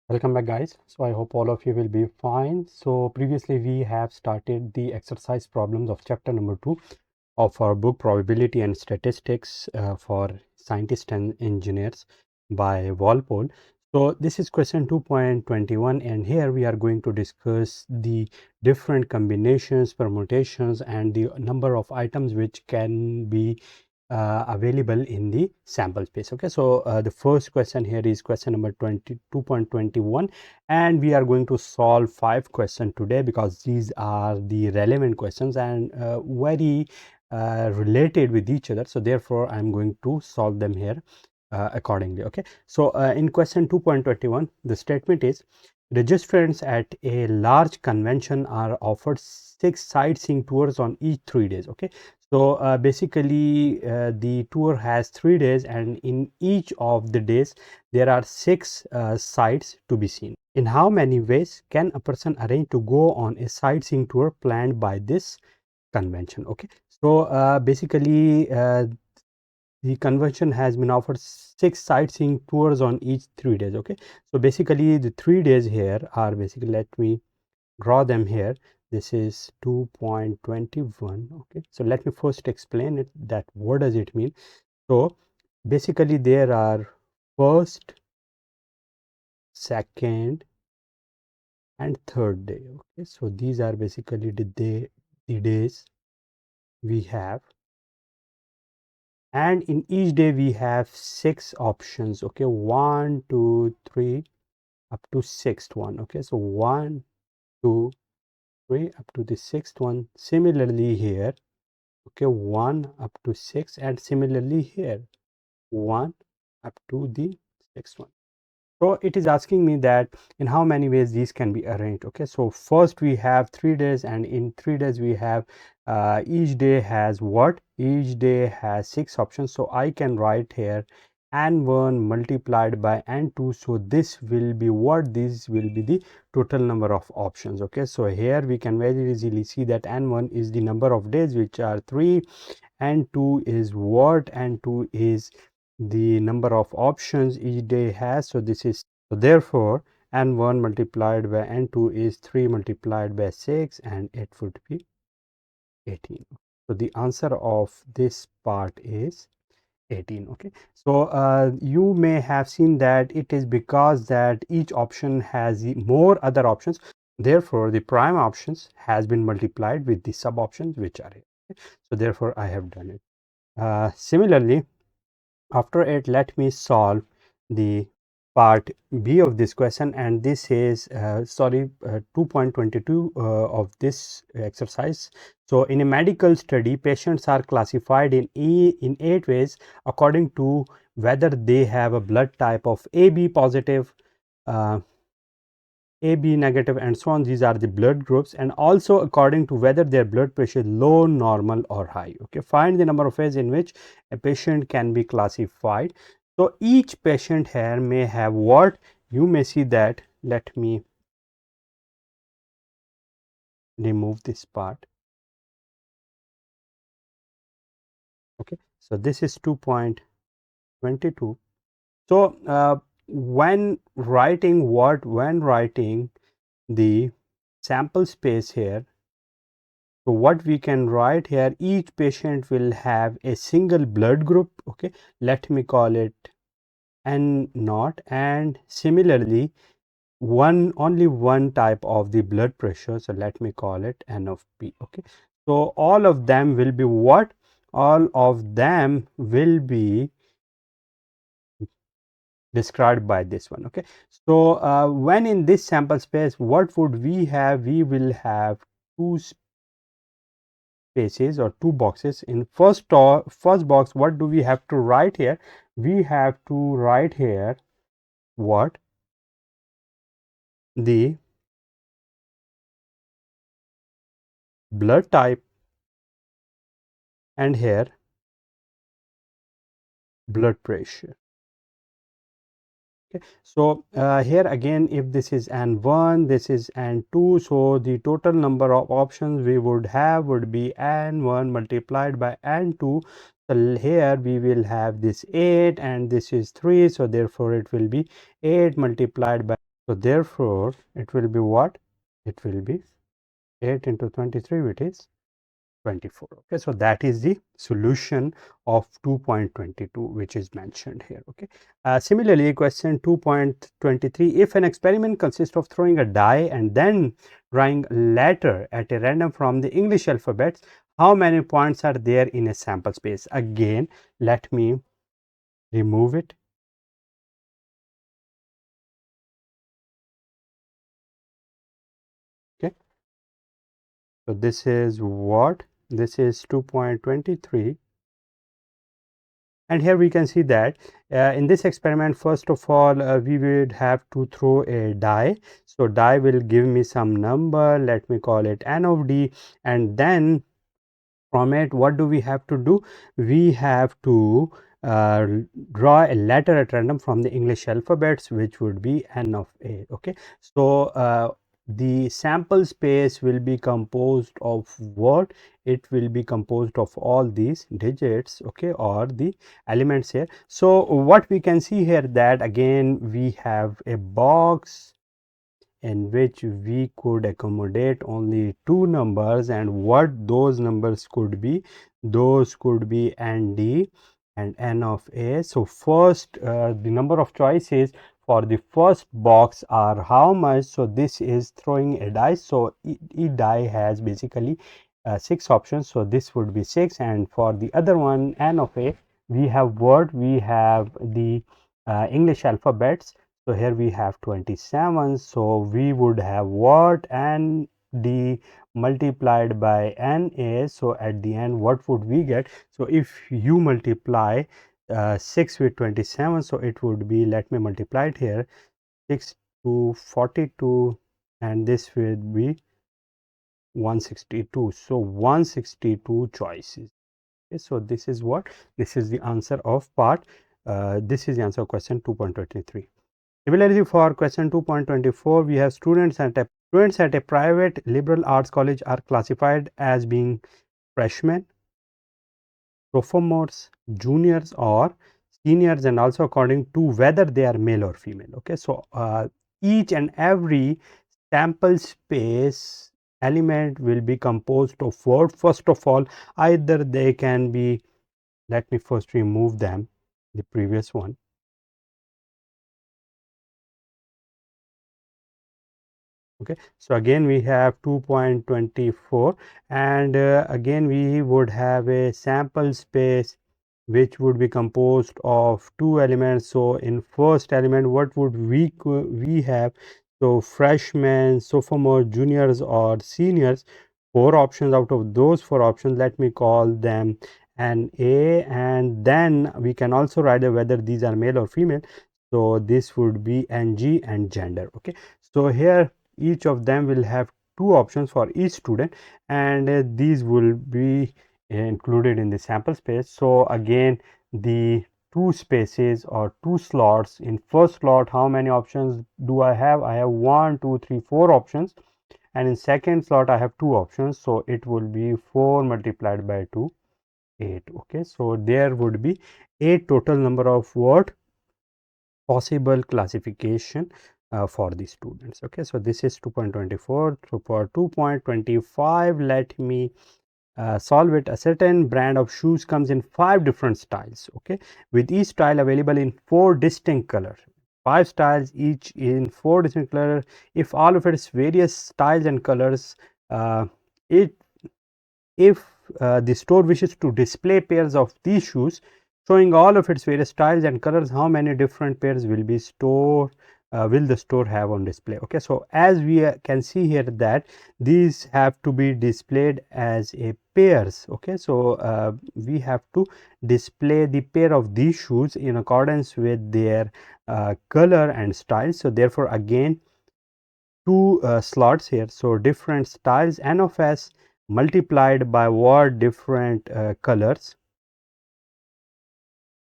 Welcome back, guys. So I hope all of you will be fine. So previously we have started the exercise problems of chapter number 2 of our book Probability and Statistics for Scientists and Engineers by Walpole. So this is question 2.21, and here we are going to discuss the different combinations, permutations, and the number of items which can be available in the sample space. Okay, so the first question here is question number 22.21, and we are going to solve 5 questions today because these are the relevant questions and very related with each other. So therefore I'm going to solve them here accordingly. Okay, so in question 2.21, the statement is registrants at a large convention are offered 6 sightseeing tours on each 3 days. Okay, so basically the tour has 3 days, and in each of the days there are 6 sites to be seen. In how many ways can a person arrange to go on a sightseeing tour planned by this convention? Okay, so basically the convention has been offered 6 sightseeing tours on each 3 days. Okay, so basically the 3 days here are basically, let me draw them here. This is 2.21. Okay, so let me first explain it, that what does it mean. So basically there are first, second and third day. Okay, so these are basically the days we have, and in each day we have 6 options. Okay, 1 2 3 up to 6th one. Okay, so 1 2 3 up to the 6th one. Similarly here, okay, 1 up to 6, and similarly here 1 up to the 6th one. So it is asking me that in how many ways these can be arranged. Okay, so first we have 3 days, and in 3 days we have each day has what? Each day has 6 options. So I can write here n1 multiplied by n2. So this will be what? This will be the total number of options. Okay, so here we can very easily see that n1 is the number of days, which are 3, n2 is what? n2 is the number of options each day has. So this is, so therefore n1 multiplied by n2 is 3 multiplied by 6, and it would be 18. So the answer of this part is 18. Okay, so you may have seen that it is because that each option has more other options, therefore the prime options has been multiplied with the sub options which are here. Okay? So therefore I have done it. Similarly, after it, let me solve the part B of this question, and this is 2.22 of this exercise. So in a medical study, patients are classified in 8 ways according to whether they have a blood type of AB positive, AB negative, and so on. These are the blood groups, and also according to whether their blood pressure is low, normal or high. Okay, find the number of ways in which a patient can be classified. So each patient here may have what? You may see that, let me remove this part. Okay, so this is 2.22. So when writing what? When writing the sample space here, so what we can write here, each patient will have a single blood group. Okay, let me call it N0, and similarly only one type of the blood pressure, so let me call it N of P. Okay, so all of them will be what? All of them will be described by this one. Okay, so when in this sample space, what would we have? We will have two spaces or two boxes. In first box, what do we have to write here? We have to write here what? The blood type, and here blood pressure. Okay, so here again, if this is n1, this is n2, so the total number of options we would have would be n1 multiplied by n2. So here we will have this 8, and this is 3, so therefore it will be 8 multiplied by So therefore it will be what? It will be 8 into 23, which is 24. Okay, so that is the solution of 2.22 which is mentioned here. Okay, similarly question 2.23, if an experiment consists of throwing a die and then drawing a letter at a random from the English alphabet, how many points are there in a sample space? Again, let me remove it. Okay, so this is what? This is 2.23. And here we can see that in this experiment, first of all, we would have to throw a die. So die will give me some number, let me call it n of d, and then from it, what do we have to do? We have to uh, draw a letter at random from the English alphabets, which would be n of a. Okay, so the sample space will be composed of what? It will be composed of all these digits, okay, or the elements here. So what we can see here, that again we have a box in which we could accommodate only two numbers, and what those numbers could be? Those could be nd and n of a. So first, the number of choices for the first box are how much? So this is throwing a die, so each die has basically 6 options, so this would be 6. And for the other one, n of a, we have what? We have the English alphabets. So here we have 27. So we would have what? N d multiplied by n a. So at the end, what would we get? So if you multiply 6 with 27, so it would be, let me multiply it here, 6 to 42, and this will be 162. So 162 choices. Okay, so this is what? This is the answer of part. This is the answer of question 2.23. Similarly, for question 2.24, we have students at a private liberal arts college are classified as being freshmen, sophomores, juniors, or seniors, and also according to whether they are male or female. Okay, so each and every sample space element will be composed of what? First of all, either they can be, let me first remove them, the previous one. Okay, so again we have 2.24, and again we would have a sample space which would be composed of two elements. So in first element, what would we have? So freshmen, sophomore, juniors, or seniors. 4 options. Out of those 4 options, let me call them an A, and then we can also write whether these are male or female. So this would be NG and gender. Okay, so here each of them will have 2 options for each student, and these will be included in the sample space. So again, the 2 spaces or 2 slots. In first slot, how many options do I have? I have 1, 2, 3, 4 options, and in second slot I have 2 options, so it will be 4 multiplied by 2, 8. Okay, so there would be 8 total number of what? Possible classification for the students. Okay, so this is 2.24. So for 2.25, let me solve it. A certain brand of shoes comes in 5 different styles, okay, with each style available in 4 distinct colors. 5 styles, each in 4 distinct colors. If all of its various styles and colors, uh, it if the store wishes to display pairs of these shoes showing all of its various styles and colors, how many different pairs will be stored, will the store have on display? Okay, so as we can see here that these have to be displayed as a pairs. Okay, so we have to display the pair of these shoes in accordance with their color and style. So therefore again, 2 slots here, so different styles n of s multiplied by what? Different colors.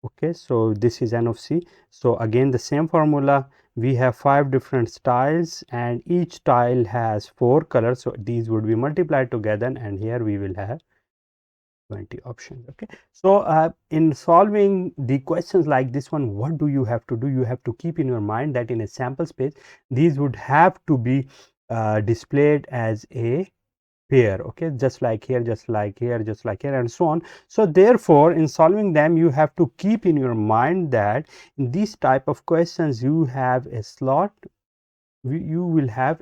Okay, so this is n of c. So again the same formula, we have 5 different styles and each style has 4 colors, so these would be multiplied together, and here we will have 20 options. Okay, so in solving the questions like this one, what do you have to do? You have to keep in your mind that in a sample space these would have to be displayed as a pair. Okay, just like here, just like here, just like here, and so on. So therefore, in solving them, you have to keep in your mind that in these type of questions you have a slot, you will have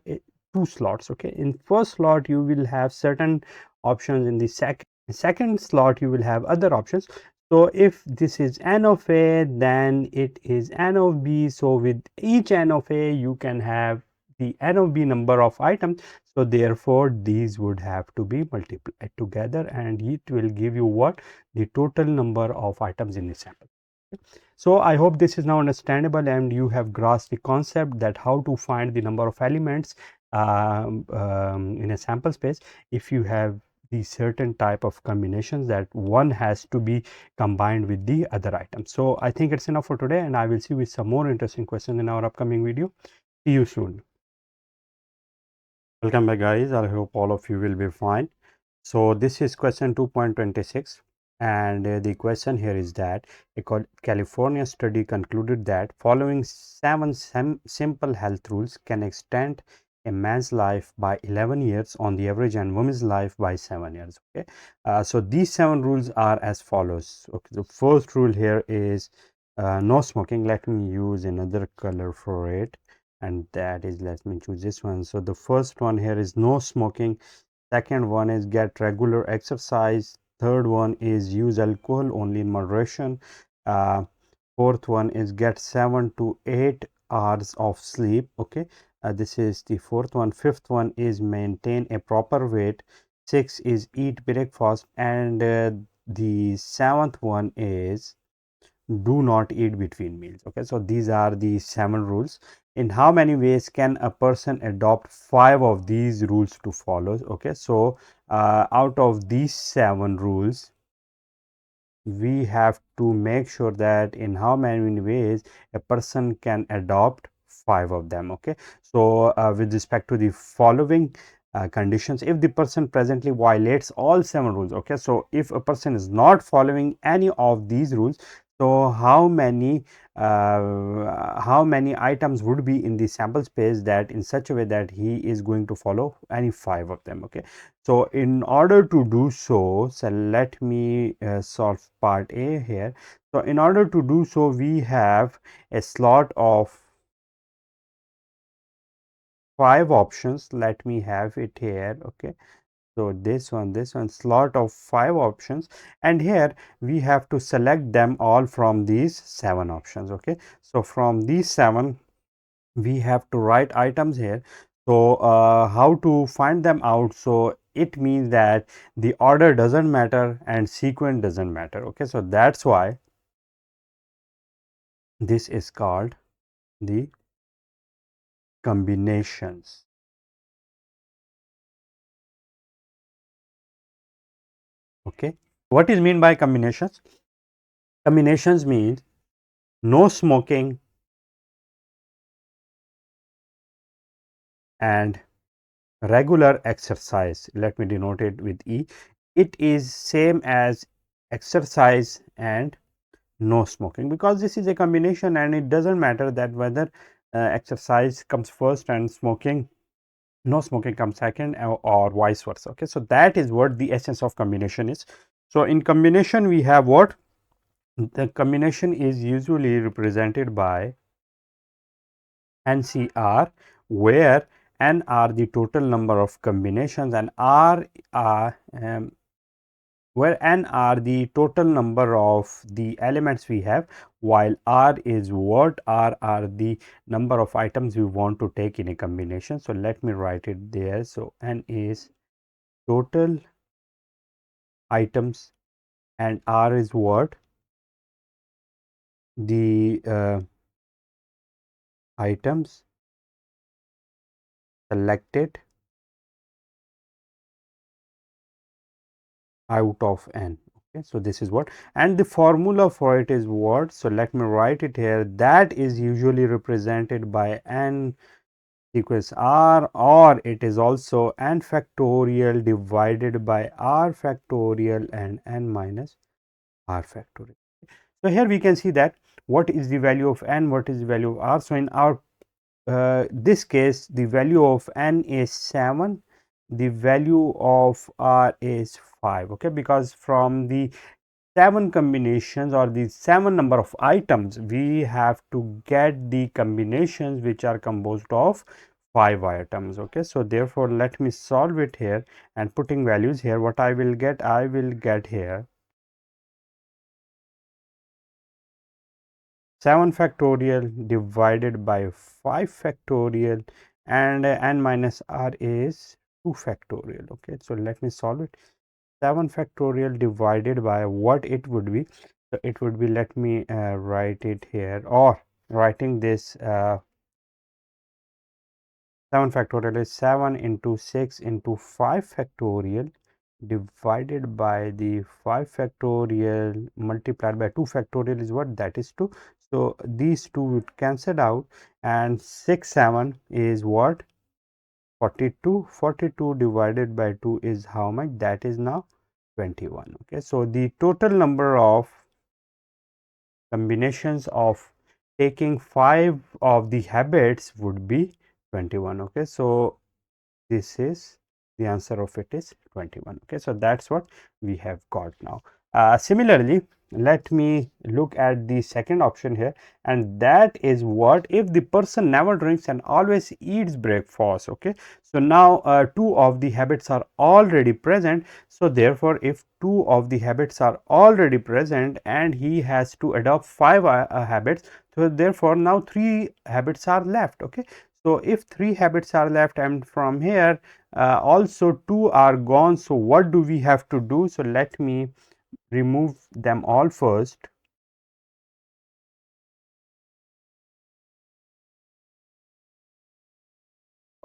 two slots. Okay, in first slot you will have certain options, in the second slot you will have other options. So if this is n of a, then it is n of b. So with each n of a you can have the n of b number of items. So therefore these would have to be multiplied together, and it will give you what? The total number of items in the sample. So I hope this is now understandable and you have grasped the concept that how to find the number of elements in a sample space if you have the certain type of combinations that one has to be combined with the other item. So I think it's enough for today, and I will see you with some more interesting questions in our upcoming video. See you soon. Welcome back, guys. I hope all of you will be fine. So this is question 2.26, and the question here is that a California study concluded that following 7 simple health rules can extend a man's life by 11 years on the average and woman's life by 7 years. Okay, so these 7 rules are as follows. Okay, the first rule here is no smoking. Let me use another color for it, and that is, let me choose this one. So the first one here is no smoking. Second one is get regular exercise. Third one is use alcohol only in moderation. Fourth one is get 7 to 8 hours of sleep. Okay, this is the fourth one. Fifth one is maintain a proper weight. Six is eat breakfast, and the seventh one is do not eat between meals. Okay, so these are the 7 rules. In how many ways can a person adopt 5 of these rules to follow? Okay, so out of these 7 rules, we have to make sure that in how many ways a person can adopt 5 of them. Okay, so with respect to the following conditions, if the person presently violates all 7 rules. Okay, so if a person is not following any of these rules, so how many items would be in the sample space that in such a way that he is going to follow any 5 of them. Okay, so in order to do so, let me solve part A here. So in order to do so, we have a slot of 5 options. Let me have it here. Okay, so this one slot of 5 options, and here we have to select them all from these 7 options. Okay, so from these 7 we have to write items here. So how to find them out? So it means that the order doesn't matter and sequence doesn't matter. Okay, so that's why this is called the combinations. Okay, what is mean by combinations? Combinations means no smoking and regular exercise. Let me denote it with E. It is same as exercise and no smoking, because this is a combination and it doesn't matter that whether exercise comes first and no smoking comes second, or vice versa. Okay, so that is what the essence of combination is. So in combination we have what? The combination is usually represented by NCR, where N are the total number of combinations and R are where n are the total number of the elements we have, while r is what? R are the number of items we want to take in a combination. So let me write it there. So n is total items and r is what? The items selected out of n. Okay, so this is what, and the formula for it is what? So let me write it here. That is usually represented by n sequence R, or it is also n factorial divided by r factorial and n minus r factorial. So, here we can see that what is the value of n, what is the value of r. So, in our this case the value of n is 7, the value of r is 5, okay, because from the 7 combinations or the 7 number of items we have to get the combinations which are composed of 5 items, okay. So, therefore, let me solve it here and putting values here. What I will get here 7 factorial divided by 5 factorial, and n minus r is 2 factorial, okay. So, let me solve it. 7 factorial divided by what it would be. So, it would be, let me write it here, or writing this 7 factorial is 7 into 6 into 5 factorial divided by the 5 factorial multiplied by 2 factorial is what, that is 2. So, these two would cancel out, and 6 7 is what, 42. 42 divided by 2 is how much, that is now 21, okay. So, the total number of combinations of taking 5 of the habits would be 21, okay. So, this is the answer of it is 21, okay. So, that is what we have got now. Similarly, let me look at the second option here, and that is what, if the person never drinks and always eats breakfast, okay. So, now 2 of the habits are already present. So, therefore, if 2 of the habits are already present and he has to adopt 5 habits, so therefore, now 3 habits are left, okay. So, if 3 habits are left and from here also 2 are gone, so what do we have to do? So, let me remove them all first.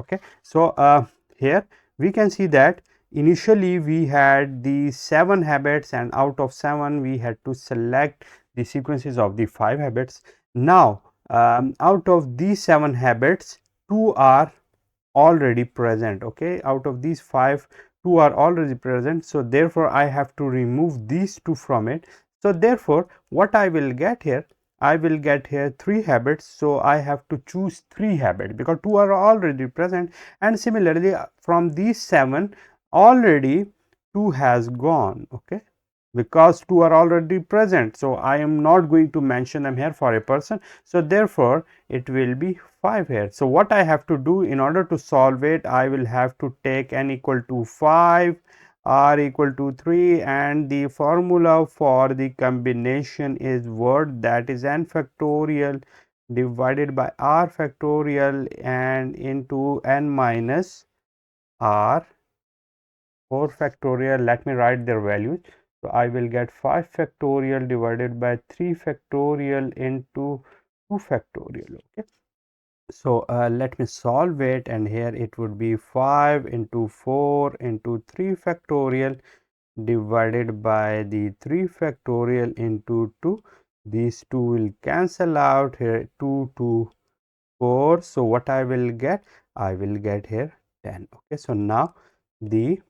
Okay. So, here we can see that initially we had the 7 habits, and out of 7 we had to select the sequences of the 5 habits. Now, out of these 7 habits, 2 are already present, okay. Out of these 5, 2 are already present. So, therefore, I have to remove these 2 from it. So, therefore, what I will get here, I will get here 3 habits. So, I have to choose 3 habits because 2 are already present, and similarly from these 7 already 2 has gone, okay, because 2 are already present. So, I am not going to mention them here for a person. So, therefore, it will be 5 here. So, what I have to do in order to solve it, I will have to take n equal to 5, r equal to 3, and the formula for the combination is what, that is n factorial divided by r factorial and into n minus r 4 factorial. Let me write their values. So, I will get 5 factorial divided by 3 factorial into 2 factorial, okay. So, let me solve it, and here it would be 5 into 4 into 3 factorial divided by the 3 factorial into 2. These 2 will cancel out here, 2 to 4. So, what I will get? I will get here 10, okay. So, now the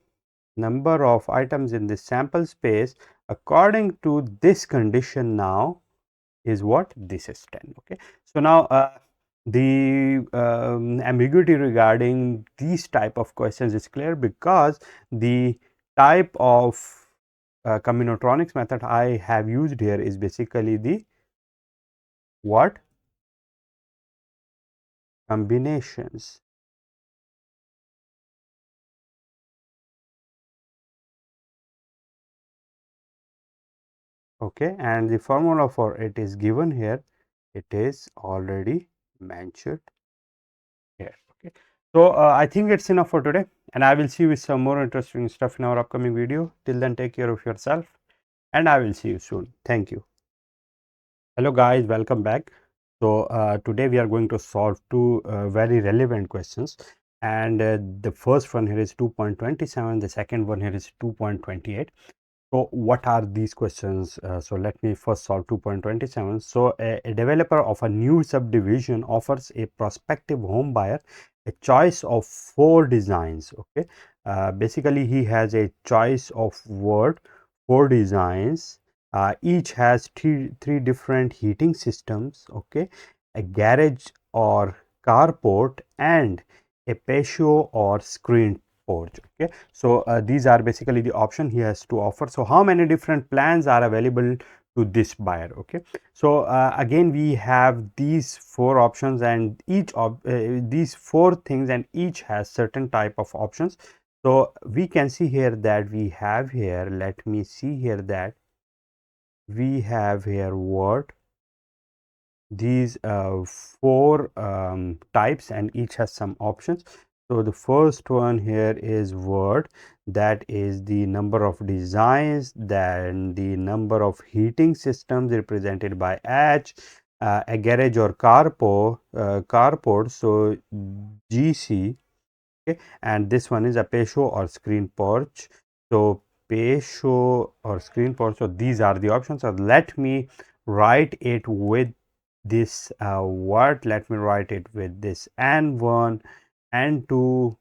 number of items in the sample space according to this condition now is what, this is 10, okay. So, now the ambiguity regarding these type of questions is clear, because the type of combinatorics method I have used here is basically the what, combinations, okay, and the formula for it is given here, it is already mentioned here, okay. So, I think it's enough for today, and I will see you with some more interesting stuff in our upcoming video. Till then, take care of yourself, and I will see you soon. Thank you. Hello guys, welcome back. So, today we are going to solve two very relevant questions, and the first one here is 2.27, the second one here is 2.28. So, what are these questions? So, let me first solve 2.27. So, a developer of a new subdivision offers a prospective home buyer a choice of 4 designs. Okay, basically he has a choice of 4 designs. Each has three different heating systems. Okay, a garage or carport and a patio or screen porch. Okay, so these are basically the option he has to offer. So how many different plans are available to this buyer? Okay, so again we have these 4 options, and each of these 4 things, and each has certain type of options. So we can see here that we have here, let me see here, that we have here what these 4 types, and each has some options. So the first one here is word, that is the number of designs, then the number of heating systems represented by H, a garage or carport, so GC. Okay, and this one is a patio or screen porch, so patio or screen porch. So these are the options. So let me write it with this word, let me write it with this N1, N2,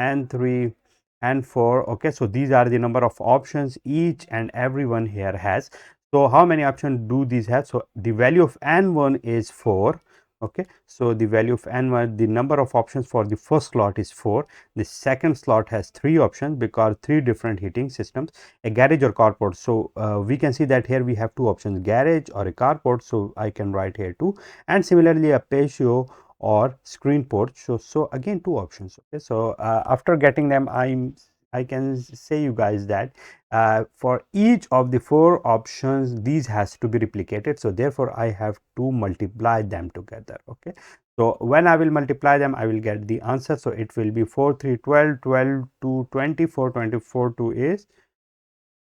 N3, and 4. Okay, so these are the number of options each and every one here has. So how many options do these have? So the value of N1 is 4. Okay, so the value of N1, the number of options for the first slot is 4. The second slot has 3 options because 3 different heating systems. A garage or carport, so we can see that here we have 2 options, garage or a carport, so I can write here 2, and similarly a patio or screen porch. So again 2 options. Okay, so after getting them, I can say you guys that for each of the 4 options these has to be replicated, so therefore I have to multiply them together. Okay, so when I will multiply them, I will get the answer. So it will be 4 3 12, 12 to 24, 24 to is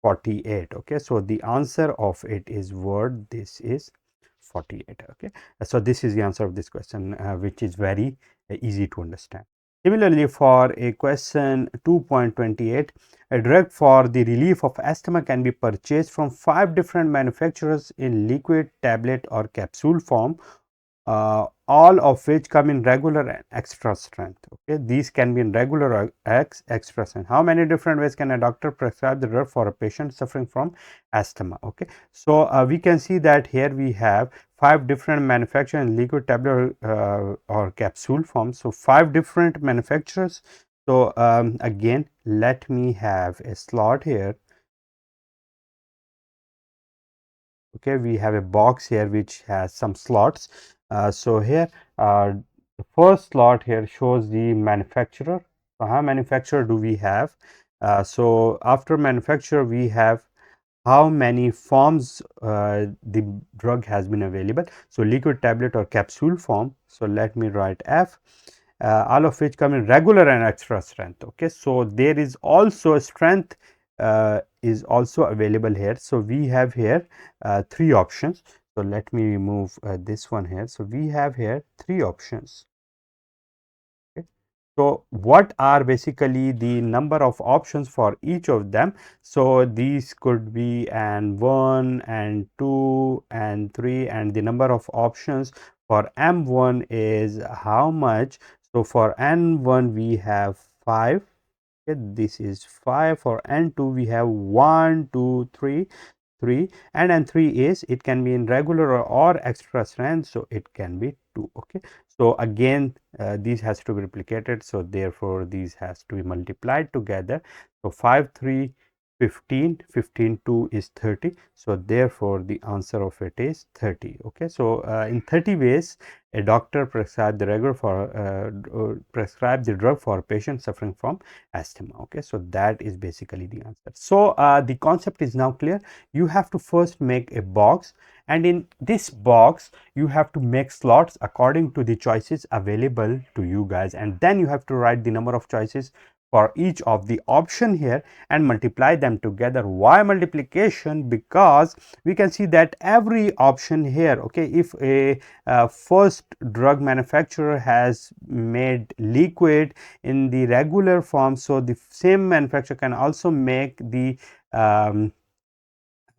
48. Okay, so the answer of it is word, this is 48. Okay, so this is the answer of this question, which is very easy to understand. Similarly, for a question 2.28, a drug for the relief of asthma can be purchased from 5 different manufacturers in liquid, tablet or capsule form, all of which come in regular and extra strength. Okay, these can be in regular or extra strength. How many different ways can a doctor prescribe the drug for a patient suffering from asthma? Okay, so we can see that here we have 5 different manufacturers in liquid, tablet or capsule form. So 5 different manufacturers. So again, let me have a slot here. Okay, we have a box here which has some slots. So here the first slot here shows the manufacturer. So how manufacturer do we have? So after manufacturer we have how many forms the drug has been available. So liquid, tablet or capsule form. So let me write F, all of which come in regular and extra strength. Okay, so there is also strength is also available here. So we have here 3 options. So let me remove this one here. So we have here 3 options. Okay. So what are basically the number of options for each of them? So these could be and 1 and 2 and 3, and the number of options for M1 is how much? So for N1 we have 5. Okay, this is 5. For N2 we have 1 2 3, and N3 is, it can be in regular or extra strength, so it can be 2. Okay, so again these has to be replicated, so therefore these has to be multiplied together. So 5 3 15, 15 2 is 30, so therefore the answer of it is 30. Okay, so in 30 ways a doctor prescribe the drug for a patient suffering from asthma. Okay, so that is basically the answer. So the concept is now clear. You have to first make a box, and in this box you have to make slots according to the choices available to you guys, and then you have to write the number of choices for each of the option here and multiply them together. Why multiplication? Because we can see that every option here, okay, if a first drug manufacturer has made liquid in the regular form, so the same manufacturer can also make the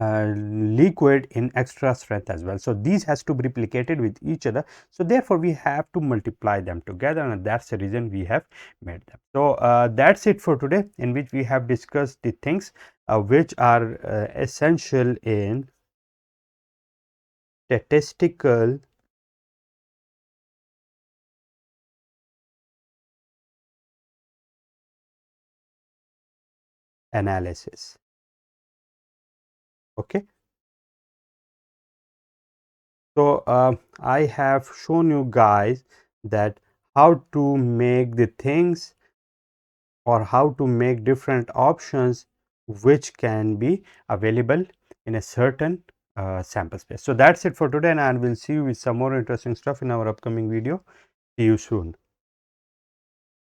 liquid in extra strength as well. So these has to be replicated with each other. So therefore we have to multiply them together, and that's the reason we have made them. So that's it for today, in which we have discussed the things which are essential in statistical analysis. Okay. So I have shown you guys that how to make the things, or how to make different options which can be available in a certain sample space. So that's it for today, and I will see you with some more interesting stuff in our upcoming video. See you soon.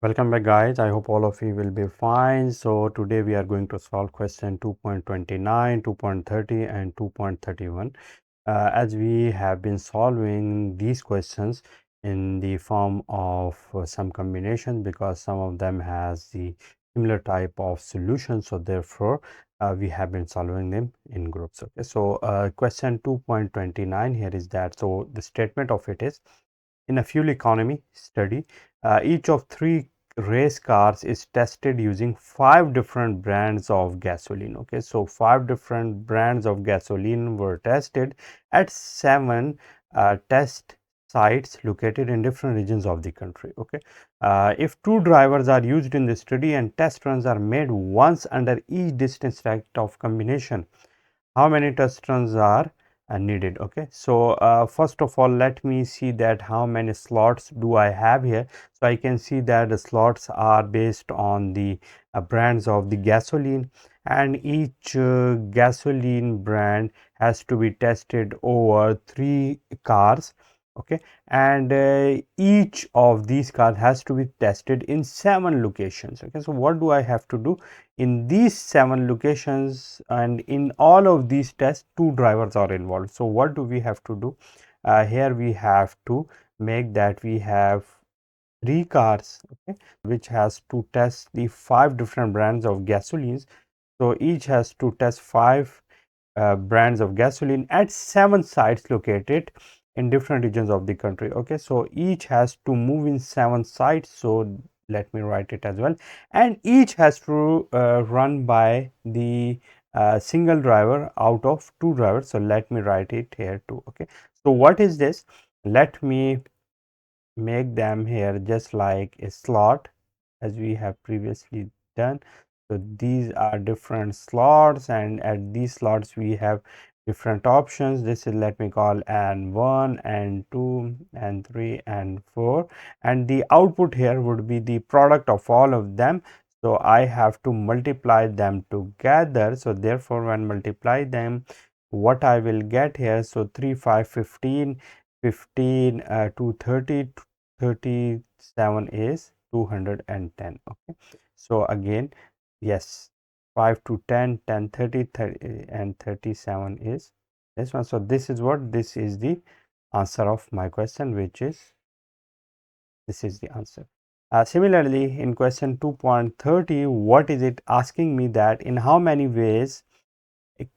Welcome back, guys. I hope all of you will be fine. So today we are going to solve question 2.29, 2.30 and 2.31. As we have been solving these questions in the form of some combination, because some of them has the similar type of solution, so therefore we have been solving them in groups. Okay, so question 2.29 here is that, so the statement of it is, in a fuel economy study, each of three race cars is tested using 5 different brands of gasoline. Okay, so 5 different brands of gasoline were tested at 7 test sites located in different regions of the country. Okay, if 2 drivers are used in the study and test runs are made once under each distance stacked of combination, how many test runs are needed? Okay, so first of all, let me see that how many slots do I have here. So I can see that the slots are based on the brands of the gasoline, and each gasoline brand has to be tested over 3 cars. Okay, and each of these cars has to be tested in 7 locations. Okay, so what do I have to do? In these 7 locations, and in all of these tests, 2 drivers are involved. So what do we have to do? Here we have to make that we have 3 cars, okay, which has to test the 5 different brands of gasolines. So each has to test 5 brands of gasoline at 7 sites located in different regions of the country. Okay, so each has to move in 7 sites. So let me write it as well, and each has to run by the single driver out of 2 drivers. So let me write it here too. Okay, so what is this? Let me make them here just like a slot, as we have previously done. So these are different slots, and at these slots we have different options. This is, let me call, and 1 and 2 and 3 and 4, and the output here would be the product of all of them. So I have to multiply them together. So therefore when multiply them, what I will get here, so 3 5 15, 15 to 30, 37 is 210. Okay, so again, yes, 5 to 10, 10, 30, 30 and 37 is this one. So this is what, this is the answer of my question, which is, this is the answer. Similarly, in question 2.30, what is it asking me? That in how many ways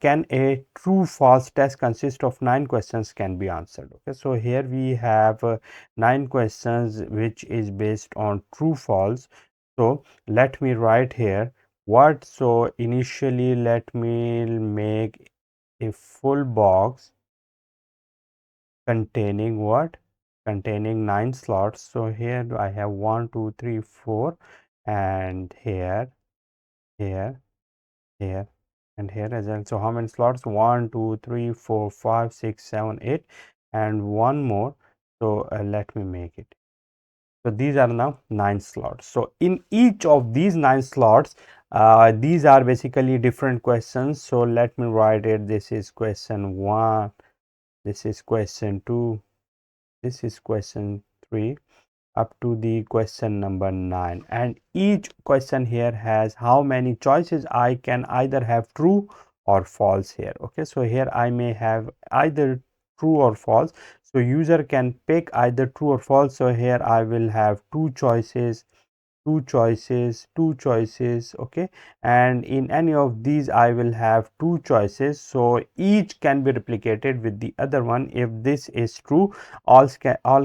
can a true false test consist of 9 questions can be answered? Okay, so here we have 9 questions which is based on true false. So let me write here what. So initially let me make a full box containing what? Containing 9 slots. So here I have 1 2 3 4, and here, here, here, and here as well. So how many slots? 1 2 3 4 5 6 7 8, and one more. So let me make it. So these are now 9 slots. So in each of these 9 slots, these are basically different questions. So let me write it. This is question 1, this is question 2, this is question 3, up to the question number 9, and each question here has how many choices. I can either have true or false here. Okay, so here I may have either true or false, so user can pick either true or false. So here I will have 2 choices, two choices, okay, and in any of these I will have two choices, so each can be replicated with the other one. If this is true, all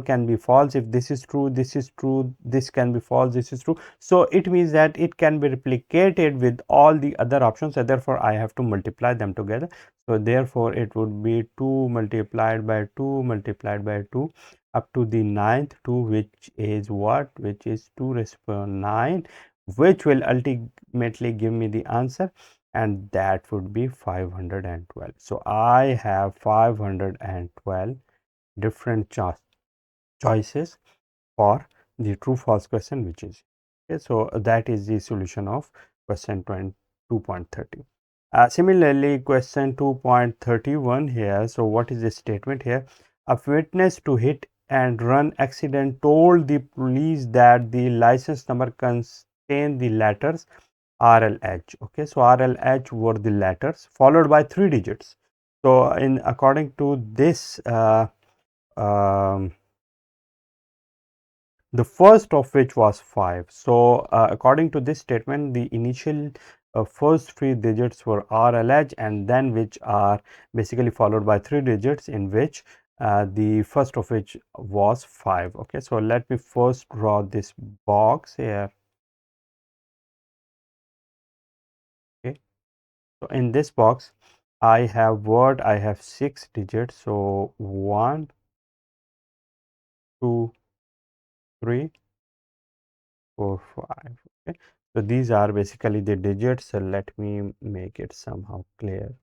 can be false. If this is true, this is true, this can be false, this is true. So it means that it can be replicated with all the other options, so therefore I have to multiply them together. So therefore it would be 2 multiplied by 2 multiplied by 2 up to the ninth 2, which is what, which is 2 raised to power 9, which will ultimately give me the answer, and that would be 512. So I have 512 different choices for the true false question, which is okay. So that is the solution of question 2.30. Similarly, question 2.31 here. So what is the statement here? A witness to hit and run accident told the police that the license number contained the letters RLH. Okay, so RLH were the letters followed by 3 digits. So in according to this um, the first of which was 5. So according to this statement, the initial first 3 digits were RLH, and then which are basically followed by 3 digits, in which the first of which was 5. Okay, so let me first draw this box here. Okay, so in this box I have what, I have 6 digits, so 1 2 3 4 5. Okay, so these are basically the digits. So let me make it somehow clear.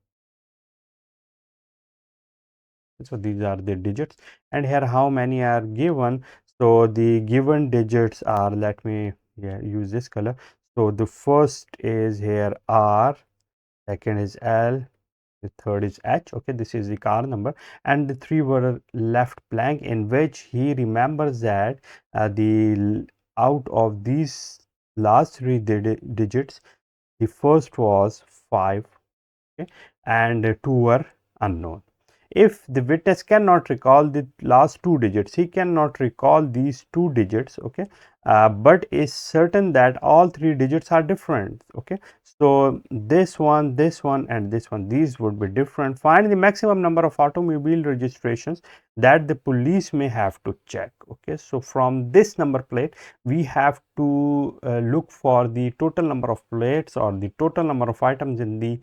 So these are the digits, and here how many are given. So the given digits are, let me use this color. So the first is here R, second is L, the third is H. Okay, this is the car number, and the 3 were left blank, in which he remembers that the out of these last 3 digits, the first was 5, okay, and 2 were unknown. If the witness cannot recall the last 2 digits, he cannot recall these 2 digits, okay, but is certain that all 3 digits are different. Okay, so this one, and this one, these would be different. Find the maximum number of automobile registrations that the police may have to check. Okay, so from this number plate we have to look for the total number of plates or the total number of items in the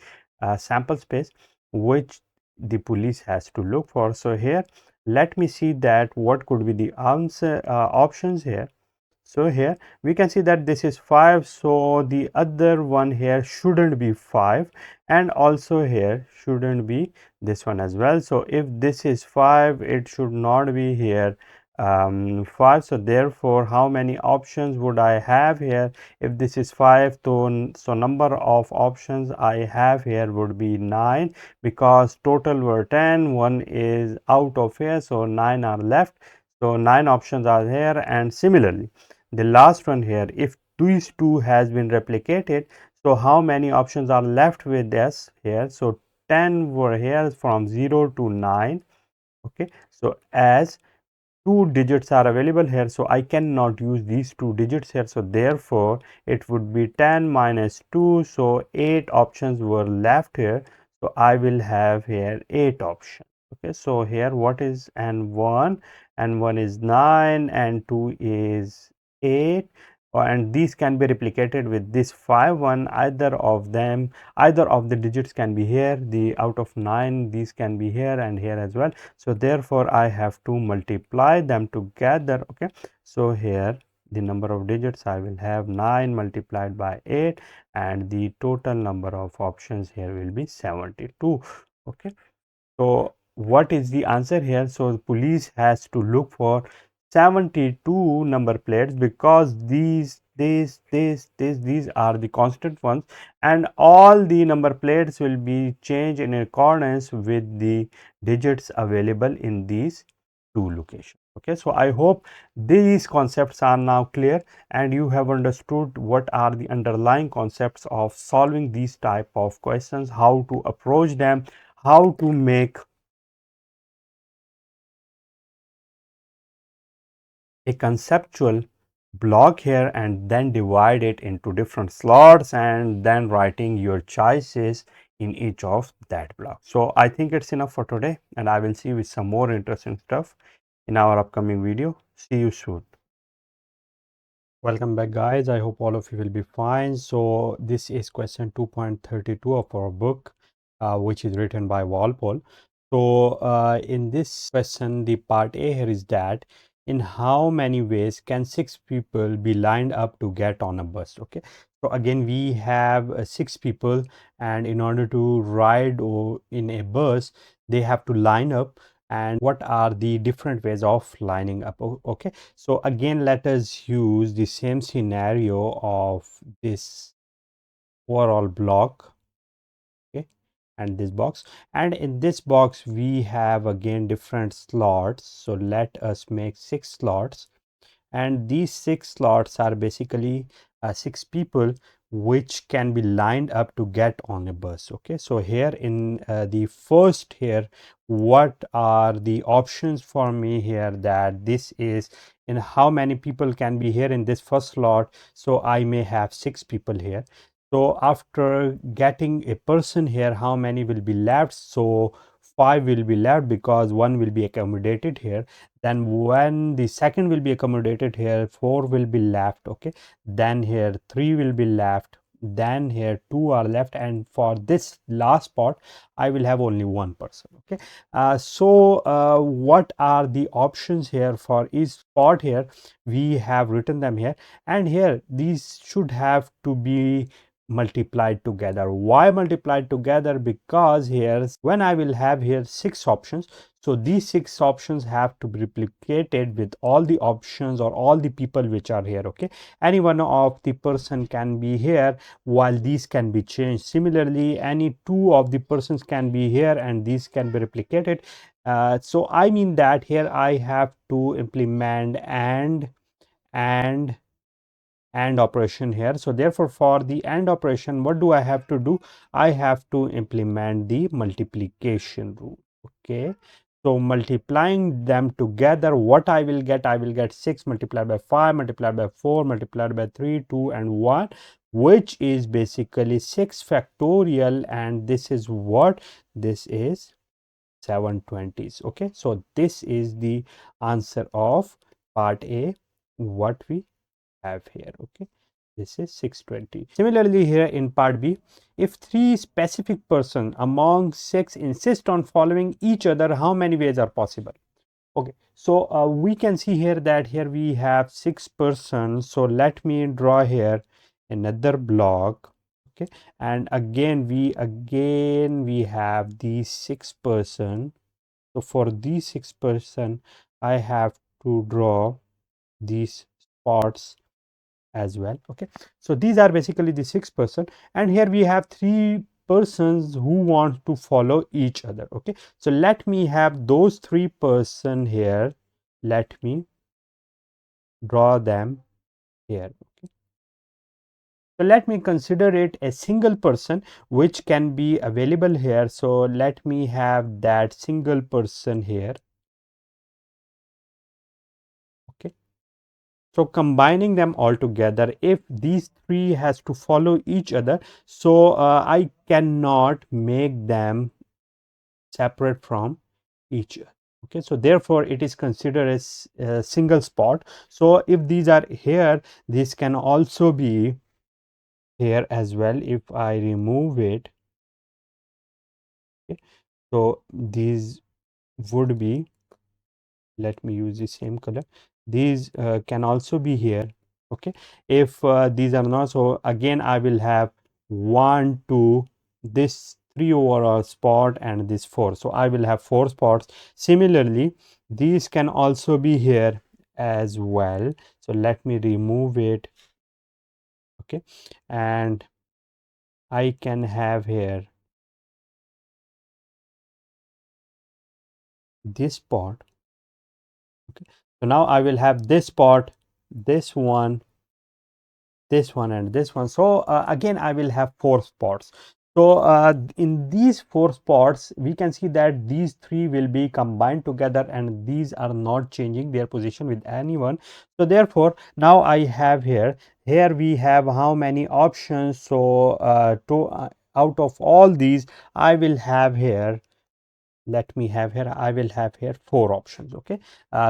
sample space which the police has to look for. So here let me see that what could be the answer options here. So here we can see that this is 5, so the other one here shouldn't be 5, and also here shouldn't be this one as well. So if this is 5, it should not be here 5. So therefore how many options would I have here? If this is 5, so number of options I have here would be 9, because total were 10, one is out of here, so 9 are left. So 9 options are here, and similarly the last one here, if these two has been replicated, so how many options are left with us here? So 10 were here from 0 to 9. Okay, so as 2 digits are available here, so I cannot use these 2 digits here, so therefore it would be 10 minus 2, so 8 options were left here, so I will have here 8 options. Okay, so here what is, and 1 is 9 and 2 is 8, and these can be replicated with this 5 one. Either of them, either of the digits can be here, the out of 9 these can be here and here as well, so therefore I have to multiply them together. Okay, so here the number of digits I will have 9 multiplied by 8, and the total number of options here will be 72. Okay, so what is the answer here? So the police has to look for 72 number plates, because these are the constant ones, and all the number plates will be changed in accordance with the digits available in these 2 locations. Okay, so I hope these concepts are now clear and you have understood what are the underlying concepts of solving these type of questions, how to approach them, how to make a conceptual block here and then divide it into different slots and then writing your choices in each of that block. So I think it's enough for today, and I will see you with some more interesting stuff in our upcoming video. See you soon. Welcome back, guys. I hope all of you will be fine. So this is question 2.32 of our book, which is written by Walpole. So in this question, the part A here is that in how many ways can six people be lined up to get on a bus? Okay. So again, we have six people, and in order to ride in a bus, they have to line up. And what are the different ways of lining up? Okay. So again, let us use the same scenario of this overall block, okay, and this box. And in this box, we have again different slots. So let us make 6 slots, and these 6 slots are basically 6 people which can be lined up to get on a bus. Okay, so here in the first here, what are the options for me here? That this is in how many people can be here in this first slot. So I may have 6 people here. So after getting a person here, how many will be left? So 5 will be left because 1 will be accommodated here. Then when the second will be accommodated here, 4 will be left. Okay, then here 3 will be left, then here 2 are left, and for this last spot I will have only one person. Okay, what are the options here for each spot? Here we have written them here, and here these should have to be multiplied together. Why multiplied together? Because here when I will have here 6 options, so these 6 options have to be replicated with all the options or all the people which are here. Okay, any one of the person can be here while these can be changed. Similarly, any 2 of the persons can be here and these can be replicated. So I mean that here I have to implement and AND operation here. So therefore, for the AND operation, what do I have to do? I have to implement the multiplication rule. Okay, so multiplying them together, what I will get? I will get 6 multiplied by 5 multiplied by 4 multiplied by 3, 2 and 1, which is basically 6 factorial, and this is what? This is 720s. Okay, so this is the answer of part A, what we have here. Okay, this is 620. Similarly, here in part B, if 3 specific person among 6 insist on following each other, how many ways are possible? Okay, so we can see here that here we have 6 persons. So let me draw here another block. Okay, and again we have these 6 person. So for these 6 person, I have to draw these spots as well. Okay, so these are basically the 6 person, and here we have 3 persons who want to follow each other. Okay, so let me have those 3 person here. Let me draw them here. Okay, so let me consider it a single person which can be available here. So let me have that single person here. Okay, so combining them all together, if these 3 has to follow each other, so I cannot make them separate from each other. Okay, so therefore it is considered as a single spot. So if these are here, this can also be here as well. If I remove it, okay, so these would be, let me use the same color, these can also be here. Okay, if these are not, so again I will have 1 2 this 3 overall spot and this 4, so I will have 4 spots. Similarly, these can also be here as well. So let me remove it. Okay, and I can have here this spot. Okay, so now I will have this spot, this one, this one and this one. So again I will have 4 spots. So in these 4 spots, we can see that these 3 will be combined together and these are not changing their position with anyone. So therefore, now I have here we have how many options. So out of all these, I will have here, let me have here, I will have here 4 options. Okay.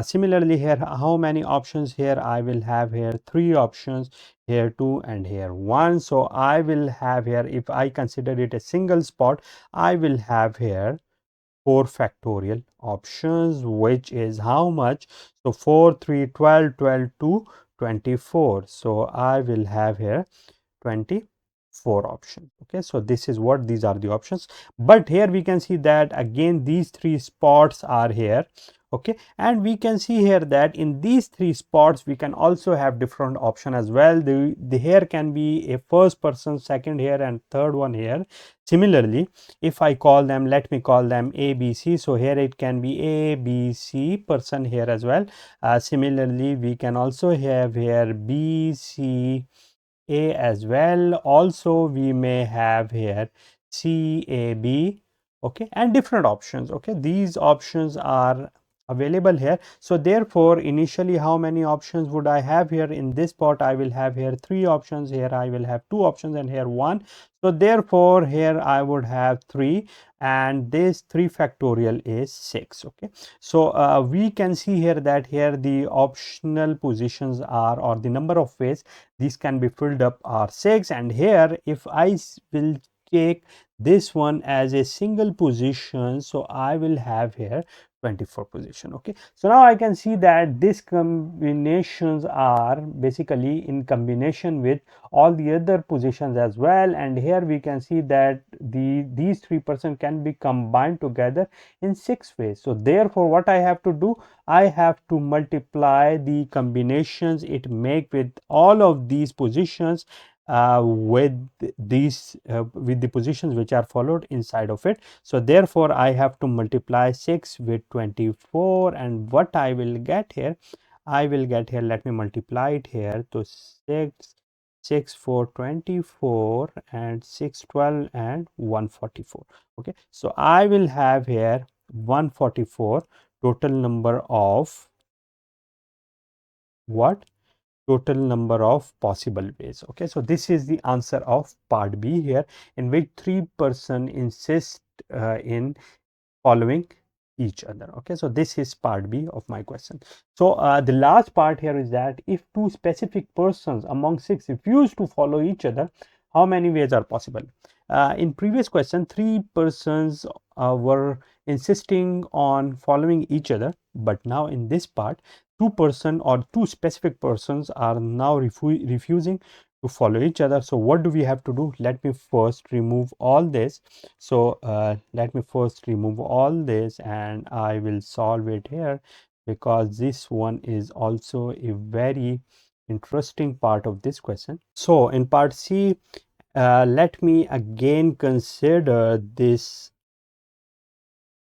Similarly here, how many options here? I will have here 3 options, here 2 and here 1. So I will have here, if I consider it a single spot, I will have here 4 factorial options, which is how much? So 4, 3, 12, 12, 2, 24. So I will have here 24 options. Okay, so this is what these are the options. But here we can see that again these 3 spots are here. Okay, and we can see here that in these 3 spots we can also have different option as well. The here can be a first person, second here and third one here. Similarly, if I call them, let me call them A, B, C. So here it can be A, B, C person here as well. Similarly, we can also have here B, C, A as well. Also we may have here C, A, B, okay, and different options. Okay, these options are available here. So therefore, initially how many options would I have here? In this part I will have here 3 options, here I will have 2 options and here 1. So therefore here I would have 3 and this 3 factorial is 6. Okay, so we can see here that here the optional positions are, or the number of ways these can be filled up are 6. And here if I will take this one as a single position, so I will have here 24 position. Okay, so now I can see that these combinations are basically in combination with all the other positions as well. And here we can see that these 3% can be combined together in 6 ways. So therefore what I have to do, I have to multiply the combinations it make with all of these positions with the positions which are followed inside of it. So therefore I have to multiply 6 with 24, and what I will get here, I will get here, let me multiply it here to 6 for 24 and 6 12 and 144. Okay, so I will have here 144 total number of what? Total number of possible ways. Okay, so this is the answer of part B here, in which 3% insist in following each other. Okay, so this is part B of my question. So the last part here is that if 2 specific persons among 6 refuse to follow each other, how many ways are possible? In previous question, 3 persons were insisting on following each other, but now in this part 2 person or 2 specific persons are now refusing to follow each other. So what do we have to do? Let me first remove all this. So let me first remove all this and I will solve it here, because this one is also a very interesting part of this question. So in part C, let me again consider this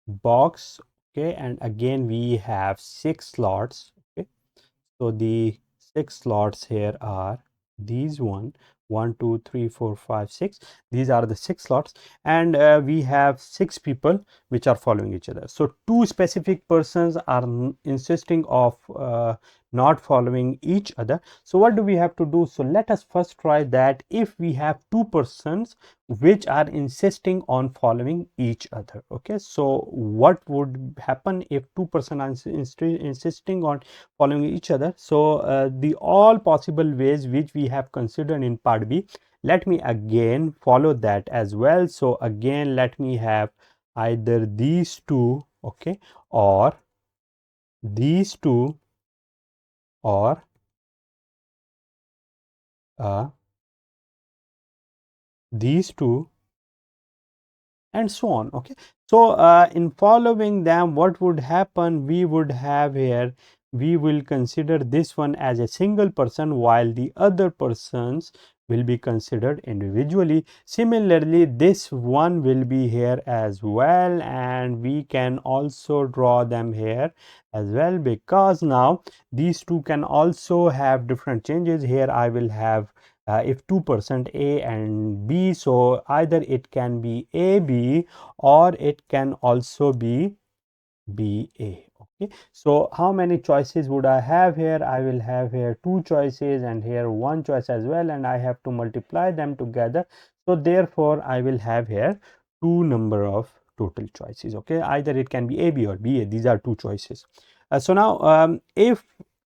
box. Okay, and again we have 6 slots. Okay, so the 6 slots here are these 1 2 3 4 5 6. These are the 6 slots, and we have 6 people which are following each other. So 2 specific persons are insisting of not following each other. So what do we have to do? So let us first try that if we have 2 persons which are insisting on following each other. Okay, so what would happen if 2 persons are insisting on following each other? So the all possible ways which we have considered in part B, let me again follow that as well. So again let me have either these 2, okay, or these 2, or these 2, and so on. Okay, so in following them, what would happen? We would have here, we will consider this one as a single person while the other persons will be considered individually. Similarly, this one will be here as well, and we can also draw them here as well, because now these 2 can also have different changes. Here I will have if 2% A and B, so either it can be AB or it can also be BA. Okay, so how many choices would I have here? I will have here two choices and here one choice as well, and I have to multiply them together. So therefore I will have here two number of total choices. Okay, either it can be AB or BA. These are two choices. So now if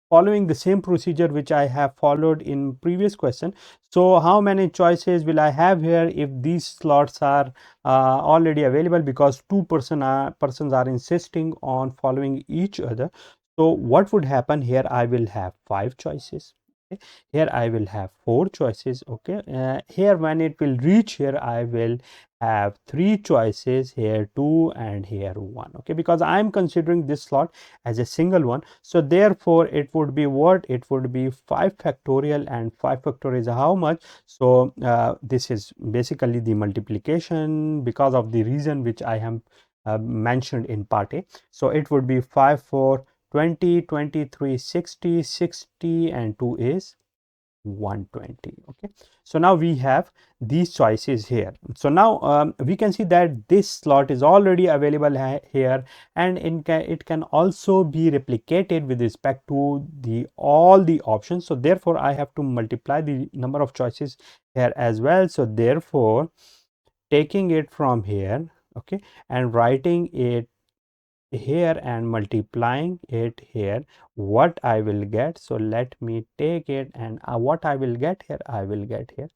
following the same procedure which I have followed in previous question, so how many choices will I have here if these slots are already available, because two persons are insisting on following each other? So what would happen here? I will have five choices. Okay, here I will have four choices. Okay, here when it will reach here, I will have three choices, here two and here one. Okay, because I am considering this slot as a single one, so therefore it would be what? It would be 5 factorial, and 5 factorial is how much? So this is basically the multiplication because of the reason which I have mentioned in part A. So it would be 5 4 20 23 60 60 and 2 is 120. Okay, so now we have these choices here. So now we can see that this slot is already available here, and it can also be replicated with respect to all the options. So therefore I have to multiply the number of choices here as well. So therefore taking it from here, okay, and writing it here and multiplying it here, what I will get? So let me take it, and what I will get here? I will get here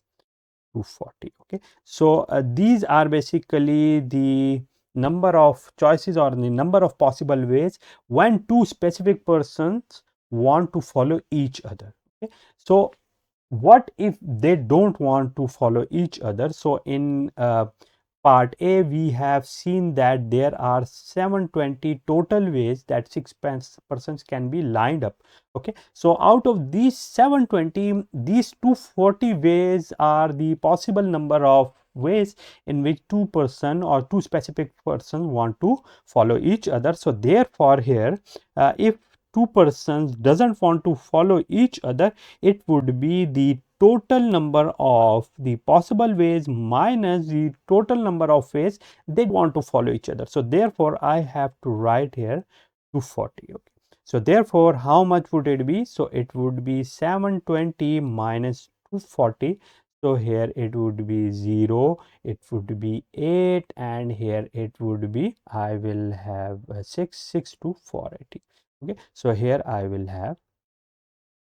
240. Okay, so these are basically the number of choices or the number of possible ways when two specific persons want to follow each other. Okay, so what if they don't want to follow each other? So in part A, we have seen that there are 720 total ways that six persons can be lined up. Okay, so out of these 720, these 240 ways are the possible number of ways in which two person or two specific persons want to follow each other. So therefore here if two persons doesn't want to follow each other, it would be the total number of the possible ways minus the total number of ways they want to follow each other. So therefore I have to write here 240. Okay, so therefore how much would it be? So it would be 720 minus 240. So here it would be 0, it would be 8, and here it would be, I will have 6 to 480. Okay, so here I will have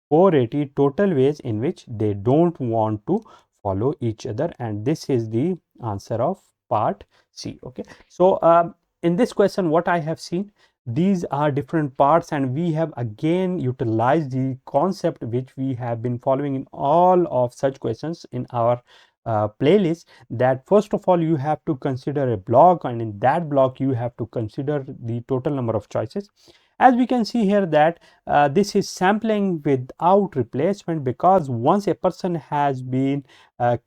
480 total ways in which they don't want to follow each other, and this is the answer of part C. Okay, so in this question what I have seen, these are different parts, and we have again utilized the concept which we have been following in all of such questions in our playlist, that first of all you have to consider a block, and in that block you have to consider the total number of choices. As we can see here that this is sampling without replacement, because once a person has been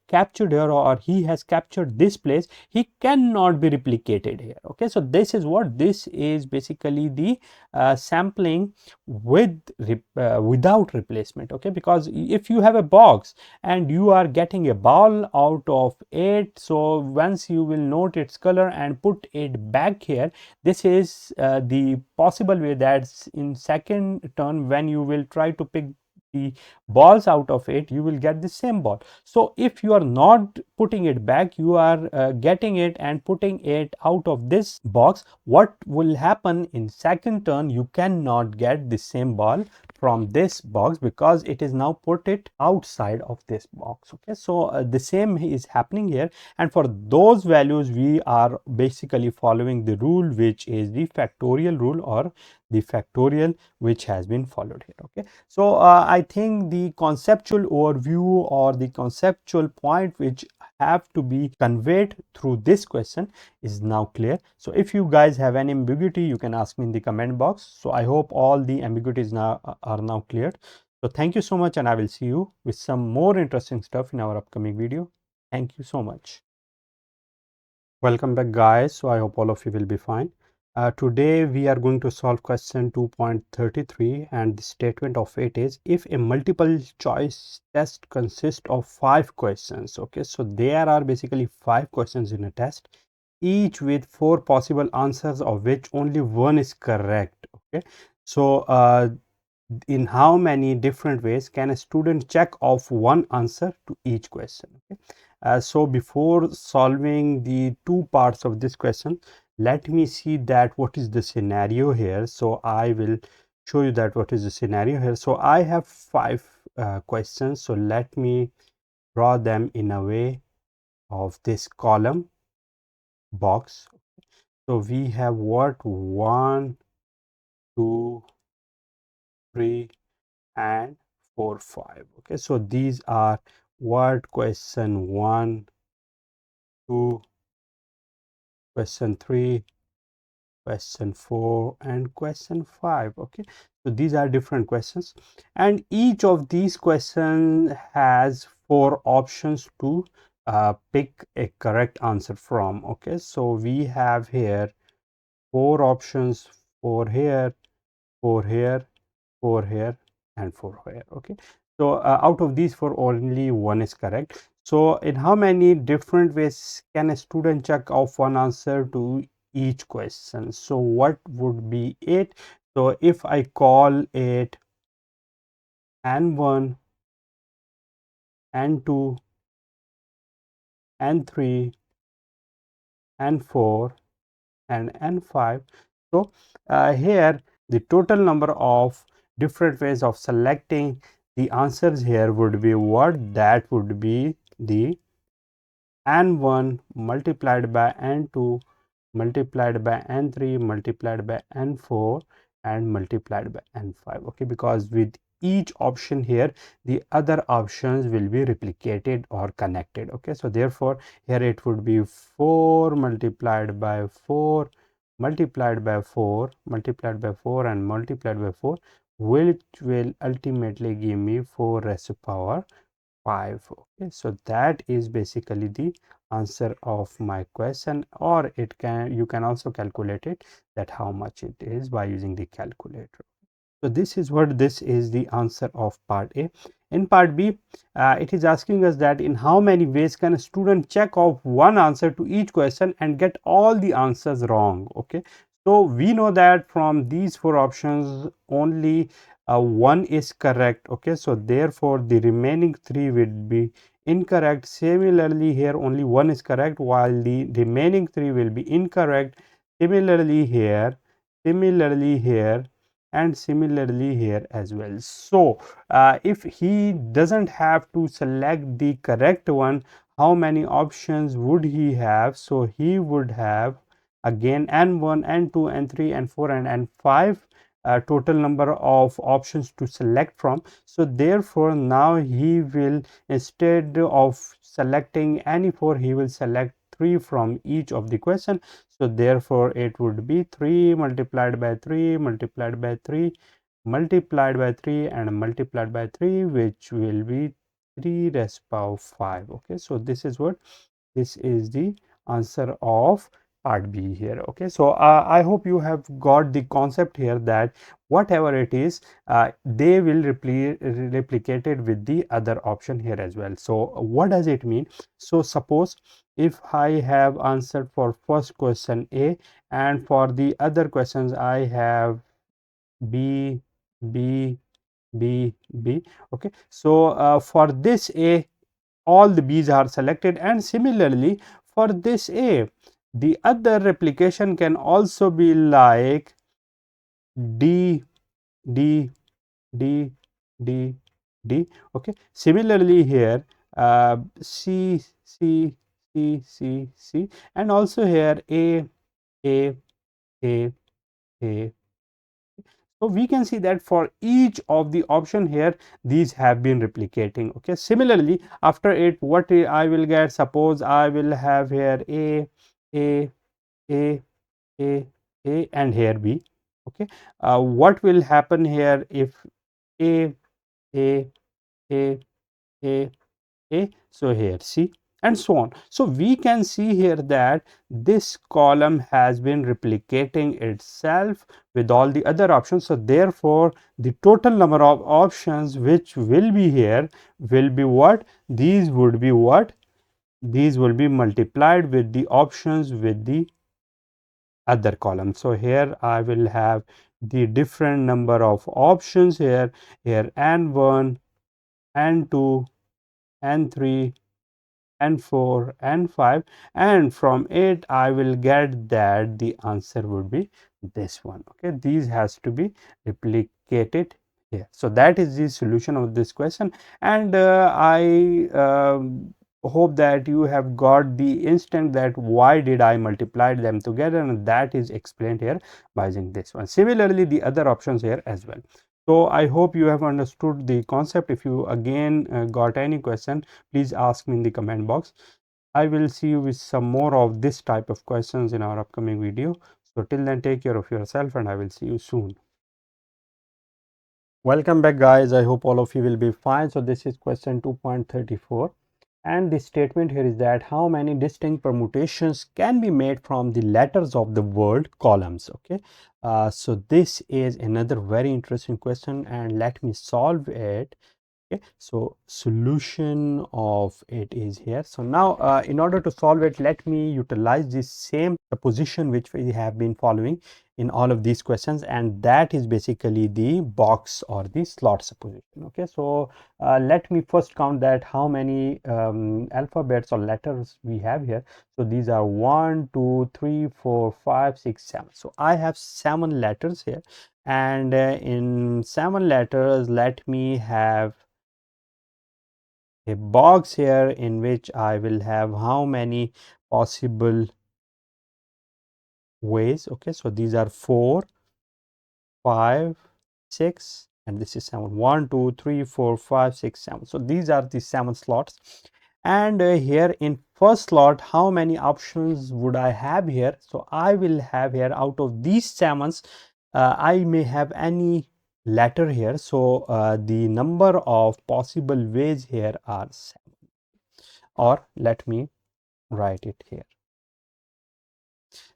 captured here, or he has captured this place, he cannot be replicated here. Okay, so this is what this is basically the sampling without replacement. Okay, because if you have a box and you are getting a ball out of it, so once you will note its color and put it back here, this is the possible way that's in second turn when you will try to pick the balls out of it, you will get the same ball. So if you are not putting it back, you are getting it and putting it out of this box, what will happen in second turn? You cannot get the same ball from this box because it is now put it outside of this box. Okay, so the same is happening here, and for those values we are basically following the rule which is the factorial rule, or the factorial which has been followed here. Okay, so I think the conceptual overview or the conceptual point which have to be conveyed through this question is now clear. So if you guys have any ambiguity, you can ask me in the comment box. So I hope all the ambiguities now are now cleared. So thank you so much, and I will see you with some more interesting stuff in our upcoming video. Thank you so much. Welcome back guys. So I hope all of you will be fine. Today we are going to solve question 2.33, and the statement of it is, if a multiple choice test consists of 5 questions, okay, so there are basically 5 questions in a test, each with 4 possible answers of which only one is correct, okay. So in how many different ways can a student check off one answer to each question, okay. So before solving the two parts of this question, let me see that what is the scenario here. So I will show you that what is the scenario here. So I have 5 questions, so let me draw them in a way of this column box. So we have what, 1, 2, 3 and 4, 5, okay. So these are what, question 1, 2, question 3, question 4 and question 5, okay. So these are different questions, and each of these questions has 4 options to pick a correct answer from, okay. So we have here 4 options, 4 here, 4 here, 4 here and 4 here, okay. So out of these 4, only one is correct. So in how many different ways can a student check off one answer to each question? So what would be it? So if I call it n1, n2, n3, n4 and n5, so here the total number of different ways of selecting the answers here would be what? That would be the n1 multiplied by n2 multiplied by n3 multiplied by n4 and multiplied by n5, okay, because with each option here the other options will be replicated or connected, okay. So therefore here it would be 4 multiplied by 4 multiplied by 4 multiplied by 4 and multiplied by 4, which will ultimately give me 4 raised to power 5, okay. So that is basically the answer of my question, or it can, you can also calculate it, that how much it is by using the calculator. So this is what, this is the answer of part A. In part B, it is asking us that in how many ways can a student check off one answer to each question and get all the answers wrong, okay. So we know that from these 4 options only one is correct, okay. So therefore the remaining 3 will be incorrect. Similarly here only one is correct while the remaining 3 will be incorrect. Similarly here, similarly here and similarly here as well. So if he doesn't have to select the correct one, how many options would he have? So he would have again n1, n2, n3, n4 and n5 total number of options to select from. So therefore now he will, instead of selecting any 4, he will select 3 from each of the question. So therefore it would be 3 multiplied by 3 multiplied by 3 multiplied by 3 and multiplied by 3, which will be 3 raised to power 5, okay. So this is what, this is the answer of part B here, okay. So I hope you have got the concept here that whatever it is, they will replicate it with the other option here as well. So what does it mean? So suppose if I have answered for first question A, and for the other questions I have B, B, B, B, okay. So for this A, all the B's are selected, and similarly for this A, the other replication can also be like D, D, D, D, D, okay. Similarly here C, C, C, C, C, and also here A, A, A, A. So we can see that for each of the option here, these have been replicating, okay. Similarly after it, what I will get, suppose I will have here A, A, A, A, A and here B, okay. What will happen here if A, A, A, A, A, so here C, and so on. So we can see here that this column has been replicating itself with all the other options. So therefore the total number of options which will be here will be what? These would be what? These will be multiplied with the options with the other column. So here I will have the different number of options here n1, n2, n3, and 4 and 5, and from it I will get that the answer would be this one. Okay, these has to be replicated here. So that is the solution of this question, and I hope that you have got the instant that why did I multiply them together, and that is explained here by using this one. Similarly the other options here as well. So I hope you have understood the concept. If you again got any question, please ask me in the comment box. I will see you with some more of this type of questions in our upcoming video. So till then, take care of yourself, and I will see you soon. Welcome back, guys. I hope all of you will be fine. So this is question 2.34, and the statement here is that how many distinct permutations can be made from the letters of the word columns. Okay, so this is another very interesting question, and let me solve it. Okay, so solution of it is here. So now in order to solve it, let me utilize this same supposition which we have been following in all of these questions, and that is basically the box or the slot supposition. Okay, so let me first count that how many alphabets or letters we have here. So these are 1 2 3 4 5 6 7. So I have 7 letters here, and in 7 letters let me have a box here in which I will have how many possible ways. Okay, so these are 4, 5, 6, and this is 7. 1 2 3 4 5 6 7. So these are the 7 slots, and here in first slot how many options would I have here? So I will have here out of these 7s I may have any letter here. So the number of possible ways here are 7, or let me write it here.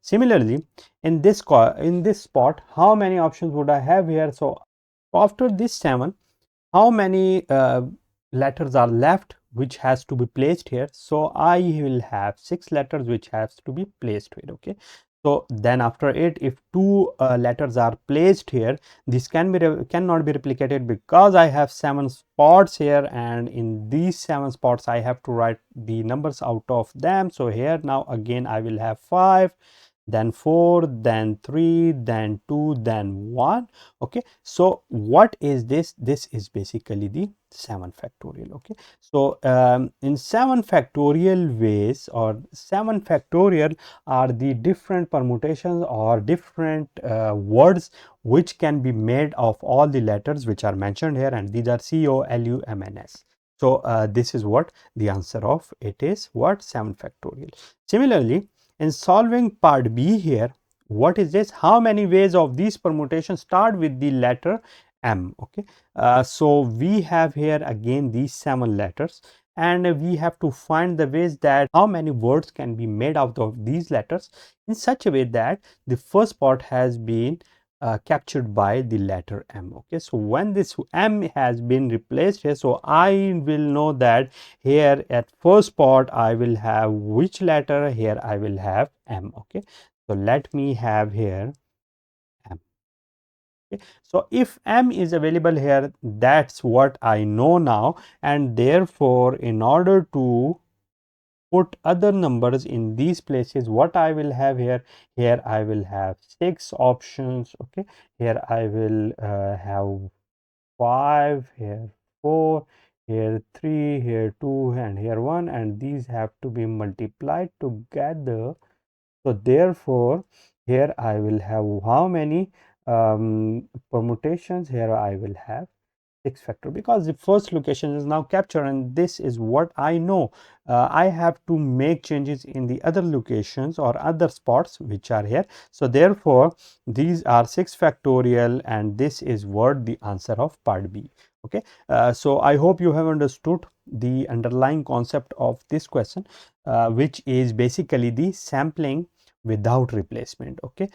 Similarly, in this spot, how many options would I have here? So after this 7, how many letters are left which has to be placed here? So I will have 6 letters which has to be placed here. Okay, so then after it, if 2 letters are placed here, this cannot be replicated because I have 7 spots here, and in these 7 spots I have to write the numbers out of them. So here now again I will have 5, then 4, then 3, then 2, then 1. Okay, so what is this? This is basically the 7 factorial. Okay, so in 7 factorial ways, or 7 factorial are the different permutations or different words which can be made of all the letters which are mentioned here, and these are C O L U M N S. So this is what the answer of it is, what? 7 factorial. Similarly, in solving part B here, what is this? How many ways of these permutations start with the letter M? Okay, so we have here again these 7 letters, and we have to find the ways that how many words can be made out of these letters in such a way that the first part has been captured by the letter M. Okay, so when this M has been replaced here, so I will know that here at first part I will have which letter? Here I will have M. Okay, so let me have here M. Okay, so if M is available here, that's what I know now, and therefore in order to put other numbers in these places, what I will have here? Here I will have 6 options. Okay, here I will have 5, here 4, here 3, here 2, and here 1, and these have to be multiplied together. So therefore here I will have how many permutations? Here I will have 6 factor, because the first location is now captured, and this is what I know. I have to make changes in the other locations or other spots which are here. So therefore these are 6 factorial, and this is what the answer of part B. Okay, so I hope you have understood the underlying concept of this question, which is basically the sampling without replacement. Okay,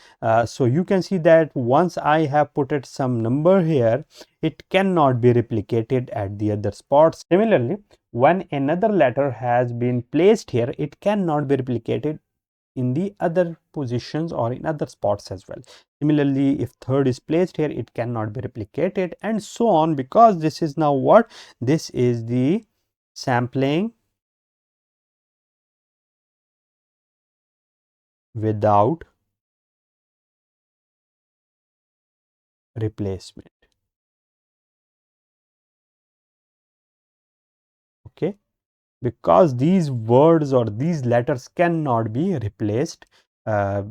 so you can see that once I have put it some number here, it cannot be replicated at the other spots. Similarly, when another letter has been placed here, it cannot be replicated in the other positions or in other spots as well. Similarly, if third is placed here, it cannot be replicated, and so on, because this is now what? This is the sampling without replacement. Okay, because these words or these letters cannot be replaced uh,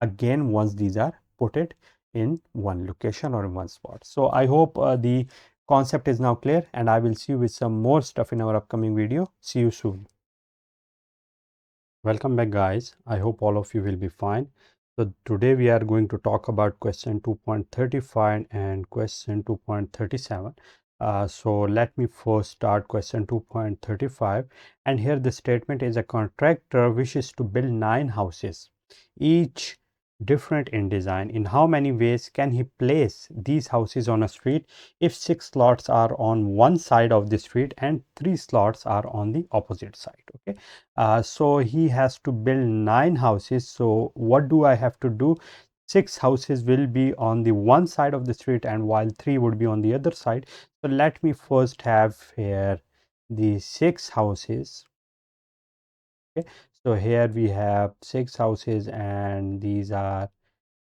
again once these are put it in one location or in one spot. So I hope the concept is now clear, and I will see you with some more stuff in our upcoming video. See you soon. Welcome back, guys. I hope all of you will be fine. So today we are going to talk about question 2.35 and question 2.37. So let me first start question 2.35, and here the statement is: a contractor wishes to build 9 houses, each different in design. In how many ways can he place these houses on a street if 6 slots are on one side of the street and 3 slots are on the opposite side? Okay, so he has to build 9 houses. So what do I have to do? 6 houses will be on the one side of the street, and while 3 would be on the other side. So let me first have here the 6 houses. Okay, so here we have 6 houses, and these are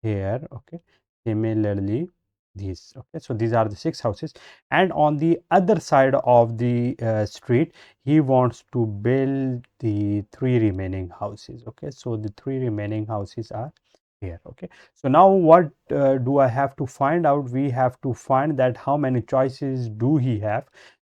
here. Okay, similarly these. Okay, so these are the 6 houses, and on the other side of the street he wants to build the 3 remaining houses. Okay, so the 3 remaining houses are here. Okay, so now what do I have to find out? We have to find that how many choices do he have.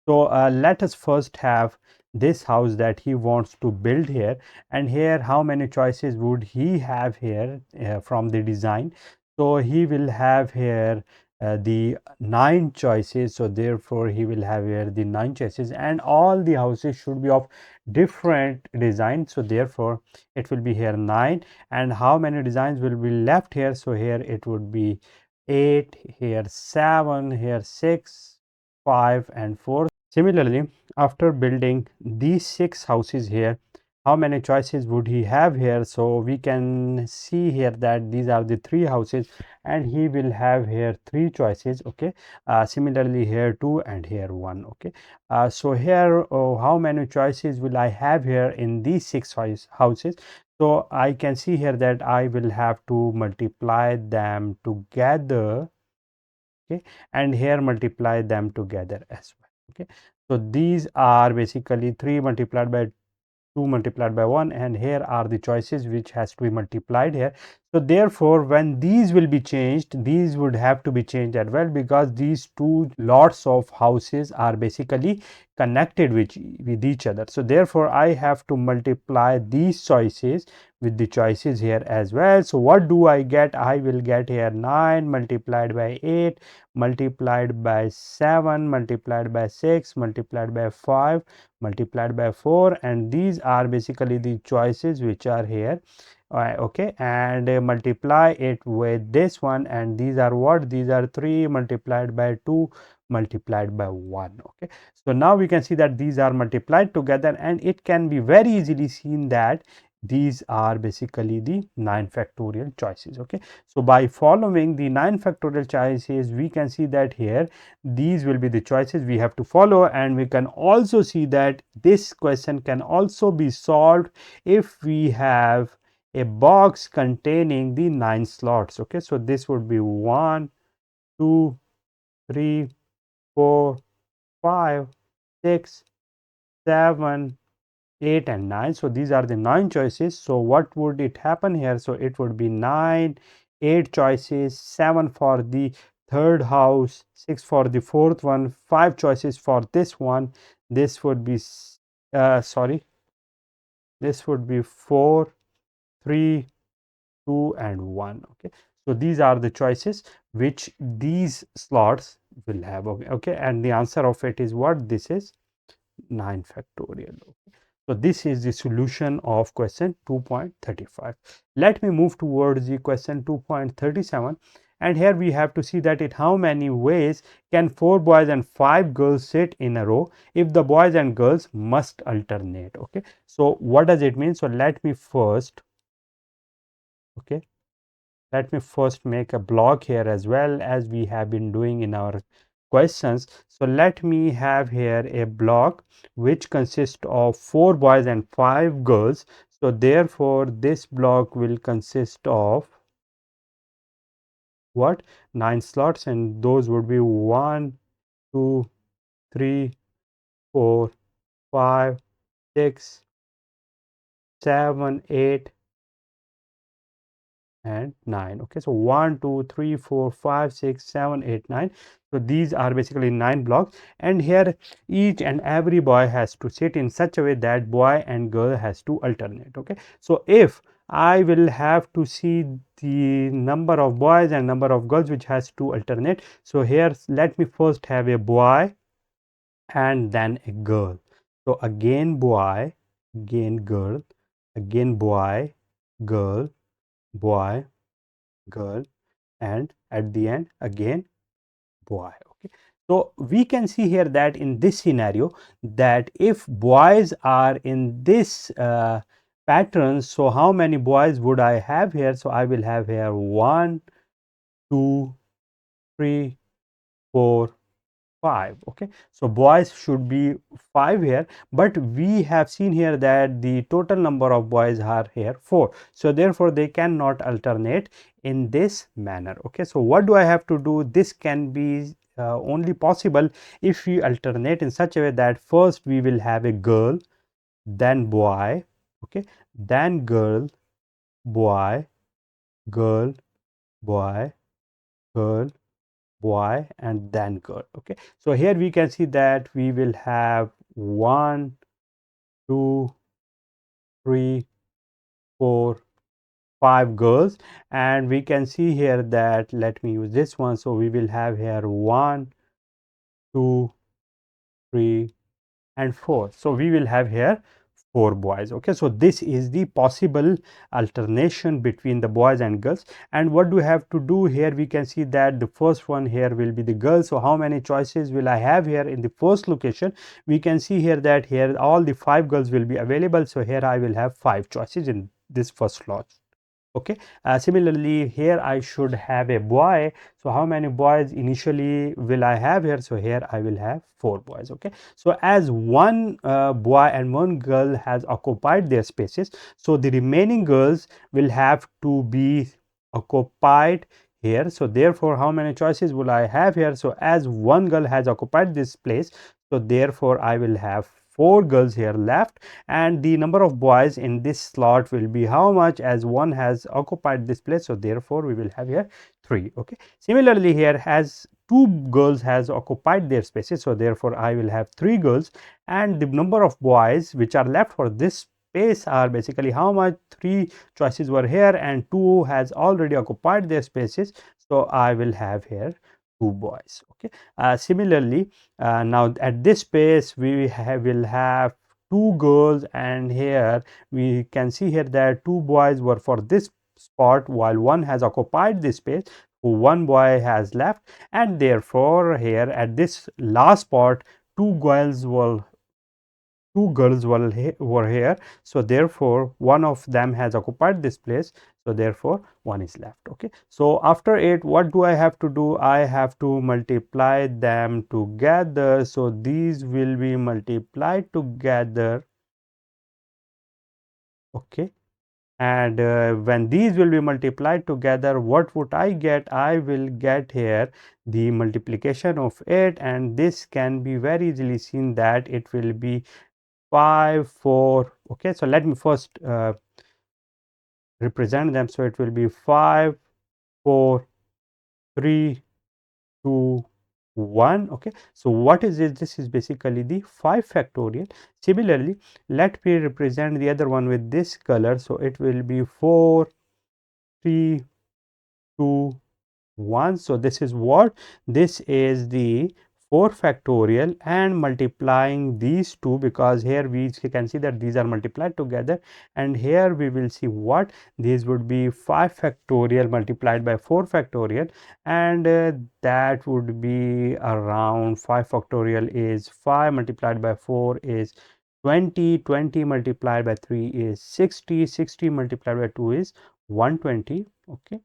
So let us first have this house that he wants to build here, and here how many choices would he have here from the design. So he will have here the 9 choices, so therefore he will have here the 9 choices, and all the houses should be of different design, so therefore it will be here 9. And how many designs will be left here? So here it would be 8, here 7, here 6, 5 and 4. Similarly, after building these 6 houses here, how many choices would he have here? So we can see here that these are the 3 houses, and he will have here 3 choices. Okay, similarly here 2 and here 1. Okay, so here how many choices will I have here in these 6 houses? So I can see here that I will have to multiply them together. Okay, and here multiply them together as well. Okay, so these are basically 3 multiplied by 2 multiplied by 1, and here are the choices which has to be multiplied here. So therefore when these will be changed, these would have to be changed as well, because these 2 lots of houses are basically connected with each other. So therefore I have to multiply these choices with the choices here as well. So what do I get? I will get here 9 multiplied by 8 multiplied by 7 multiplied by 6 multiplied by 5 multiplied by 4, and these are basically the choices which are here. Okay, and multiply it with this one, and these are what? These are 3 multiplied by 2 multiplied by 1. Okay, so now we can see that these are multiplied together, and it can be very easily seen that these are basically the 9 factorial choices. Okay, so by following the 9 factorial choices, we can see that here these will be the choices we have to follow, and we can also see that this question can also be solved if we have a box containing the 9 slots. Okay, so this would be 1, 2, 3, 4, 5, 6, 7, 8 and 9. So these are the 9 choices. So what would it happen here? So it would be 9, 8 choices, 7 for the third house, 6 for the fourth one, 5 choices for this one. This would be this would be 4, 3, 2 and 1. Okay, so these are the choices which these slots will have. Okay, and the answer of it is what? This is 9 factorial. So this is the solution of question 2.35. Let me move towards the question 2.37, and here we have to see that in how many ways can 4 boys and 5 girls sit in a row if the boys and girls must alternate. Okay, so what does it mean? So let me first make a block here as well, as we have been doing in our questions. So let me have here a block which consists of 4 boys and 5 girls. So therefore this block will consist of what? 9 slots, and those would be 1, 2, 3, 4, 5, 6, 7, 8, and 9. Okay, so 1, 2, 3, 4, 5, 6, 7, 8, 9. So these are basically 9 blocks, and here each and every boy has to sit in such a way that boy and girl has to alternate. Okay, so if I will have to see the number of boys and number of girls which has to alternate, so here let me first have a boy and then a girl. So again boy, again girl, again boy, girl, boy, girl, and at the end again boy. Okay, so we can see here that in this scenario, that if boys are in this pattern, so how many boys would I have here? So I will have here 1, 2, 3, 4, 5. Okay, so boys should be 5 here, but we have seen here that the total number of boys are here 4, so therefore they cannot alternate in this manner. Okay, so what do I have to do? This can be only possible if we alternate in such a way that first we will have a girl, then boy, okay, then girl, boy, girl, boy, girl, boy, and then girl. Okay, so here we can see that we will have 1, 2, 3, 4, 5 girls, and we can see here that, let me use this one, so we will have here 1, 2, 3, and 4. So we will have here 4 boys. Okay, so this is the possible alternation between the boys and girls. And what do we have to do here? We can see that the first one here will be the girl. So how many choices will I have here in the first location? We can see here that here all the 5 girls will be available, so here I will have 5 choices in this first slot. Okay, similarly here I should have a boy, so how many boys initially will I have here? So here I will have 4 boys. Okay, so as one boy and one girl has occupied their spaces, so the remaining girls will have to be occupied here. So therefore how many choices will I have here? So as one girl has occupied this place, so therefore I will have 4 girls here left, and the number of boys in this slot will be how much, as one has occupied this place, so therefore we will have here 3. Okay, similarly here as 2 girls has occupied their spaces, so therefore I will have 3 girls, and the number of boys which are left for this space are basically how much? 3 choices were here and 2 has already occupied their spaces, so I will have here 2 boys. Okay, similarly now at this space we will have 2 girls, and here we can see here that 2 boys were for this spot while one has occupied this space, 1 boy has left, and therefore here at this last spot 2 girls were here, so therefore one of them has occupied this place, so therefore one is left. Okay, so after it what do I have to do? I have to multiply them together, so these will be multiplied together. Okay, and when these will be multiplied together, what would I get? I will get here the multiplication of it, and this can be very easily seen that it will be 5, 4. Okay, so let me first represent them. So it will be 5, 4, 3, 2, 1. Okay, so what is this? This is basically the 5 factorial. Similarly, let me represent the other one with this color. So it will be 4, 3, 2, 1. So this is what? This is the 4 factorial, and multiplying these two, because here we can see that these are multiplied together, and here we will see what? These would be 5 factorial multiplied by 4 factorial, and that would be around 5 factorial is 5 multiplied by 4 is 20, 20 multiplied by 3 is 60, 60 multiplied by 2 is 120, okay,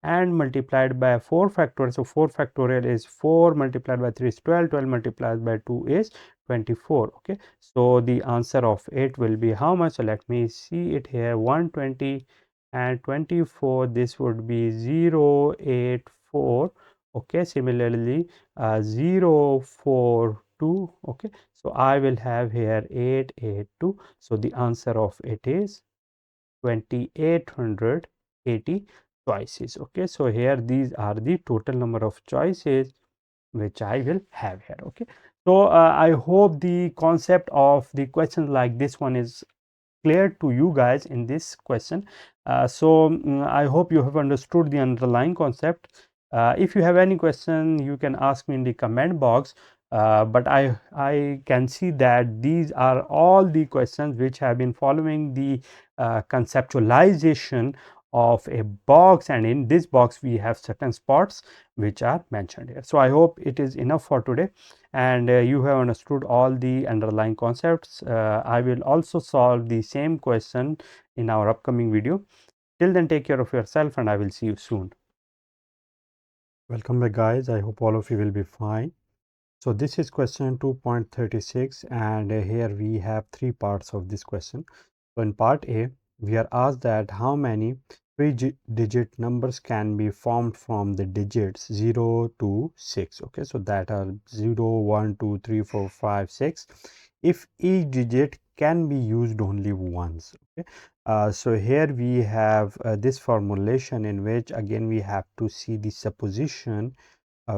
and multiplied by 4 factorial. So 4 factorial is 4 multiplied by 3 is 12, 12 multiplied by 2 is 24, okay. So the answer of it will be how much? So let me see it here, 120 and 24, this would be 084, okay. Similarly 042, okay. So I will have here 882. So the answer of it is 2880 choices, okay. So here these are the total number of choices which I will have here, okay. So I hope the concept of the questions like this one is clear to you guys in this question. I hope you have understood the underlying concept. If you have any question, you can ask me in the comment box. But I can see that these are all the questions which have been following the conceptualization of a box, and in this box we have certain spots which are mentioned here. So I hope it is enough for today, and you have understood all the underlying concepts. I will also solve the same question in our upcoming video. Till then, take care of yourself, and I will see you soon. Welcome back, guys. I hope all of you will be fine. So this is question 2.36, and here we have 3 parts of this question. So in part A, we are asked that how many 3-digit numbers can be formed from the digits 0 to 6. Okay, so that are 0, 1, 2, 3, 4, 5, 6. If each digit can be used only once. Okay, so here we have this formulation in which again we have to see the supposition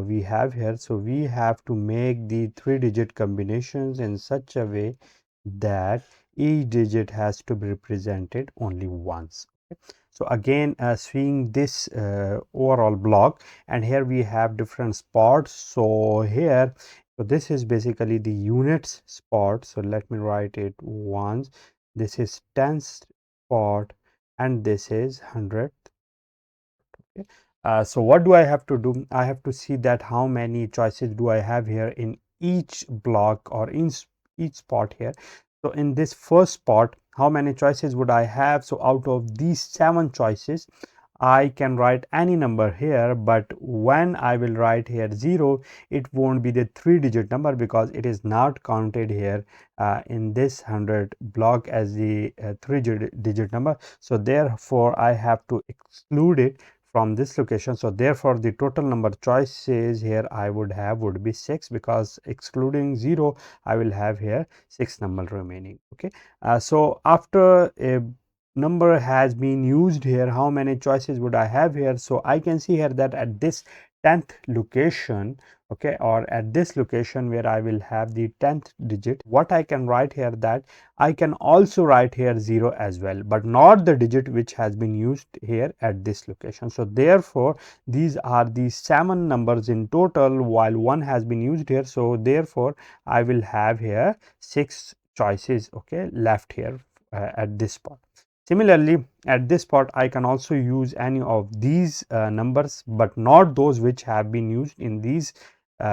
we have here. So we have to make the 3-digit combinations in such a way that each digit has to be represented only once. Okay. So again, seeing this overall block, and here we have different spots. So here, so this is basically the units spot. So let me write it once. This is 10th spot, and this is 100th. Okay. So what do I have to do? I have to see that how many choices do I have here in each block or in each spot here. So in this first spot, how many choices would I have? So out of these 7 choices, I can write any number here, but when I will write here 0, it won't be the 3-digit number because it is not counted here in this 100 block as the 3-digit number. So therefore I have to exclude it from this location. So therefore the total number choices here I would have would be 6, because excluding 0 I will have here 6 number remaining. Okay, so after a number has been used here, how many choices would I have here? So I can see here that at this 10th location, okay, or at this location where I will have the 10th digit, what I can write here, that I can also write here 0 as well, but not the digit which has been used here at this location. So therefore these are the 7 numbers in total, while 1 has been used here. So therefore I will have here 6 choices, okay, left here at this spot. Similarly, at this spot I can also use any of these numbers, but not those which have been used in these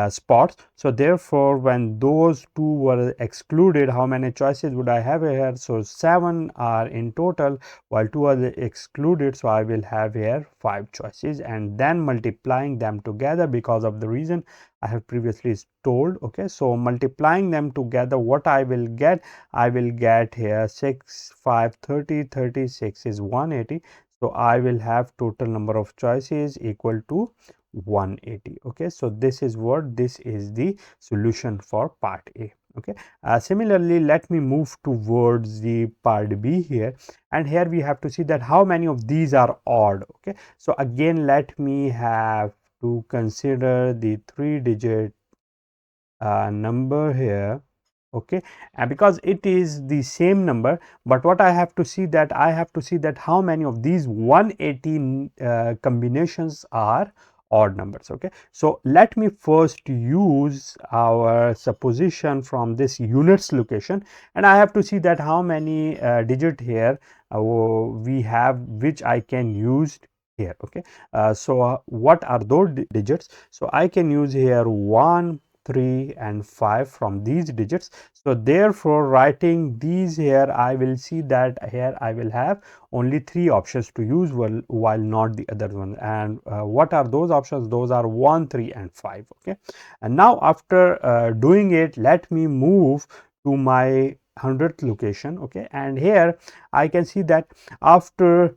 spots. So therefore when those 2 were excluded, how many choices would I have here? So 7 are in total, while 2 are excluded. So I will have here 5 choices, and then multiplying them together, because of the reason I have previously told. Okay, so multiplying them together, what I will get? I will get here 6, 5, 30, 36 is 180. So I will have total number of choices equal to 180. Okay, so this is the solution for part A. Okay, similarly, let me move towards the part B here, and here we have to see that how many of these are odd. Okay, so again let me have to consider the 3-digit number here. Okay, and because it is the same number, but what I have to see, that I have to see that how many of these 180 combinations are odd numbers. Okay, so let me first use our supposition from this units location, and I have to see that how many digit here we have which I can use here. Okay, so what are those digits? So I can use here 1, 3 and 5 from these digits. So therefore, writing these here, I will see that here I will have only 3 options to use, while not the other one. And what are those options? Those are 1, 3 and 5. Okay, and now after doing it, let me move to my 100th location. Okay, and here I can see that after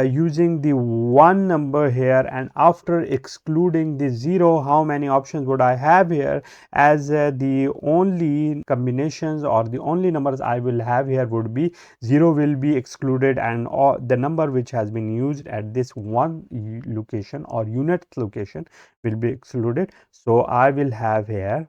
using the 1 number here and after excluding the 0, how many options would I have here? As the only combinations or the only numbers I will have here would be 0 will be excluded, and the number which has been used at this one location or unit location will be excluded. So I will have here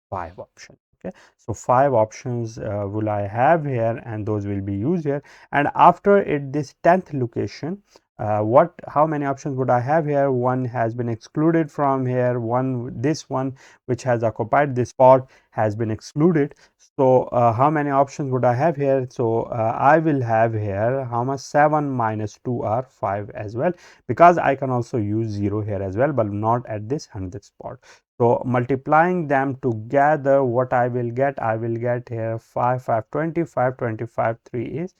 5 options. Okay, so 5 options will I have here, and those will be used here. And after it, this 10th location, how many options would I have here? One has been excluded from here, this one which has occupied this spot has been excluded. So how many options would I have here? So I will have here how much? 7 minus 2 are 5 as well, because I can also use 0 here as well, but not at this 100th spot. So multiplying them together, what I will get? I will get here 5, 5, 25, 25, 3 is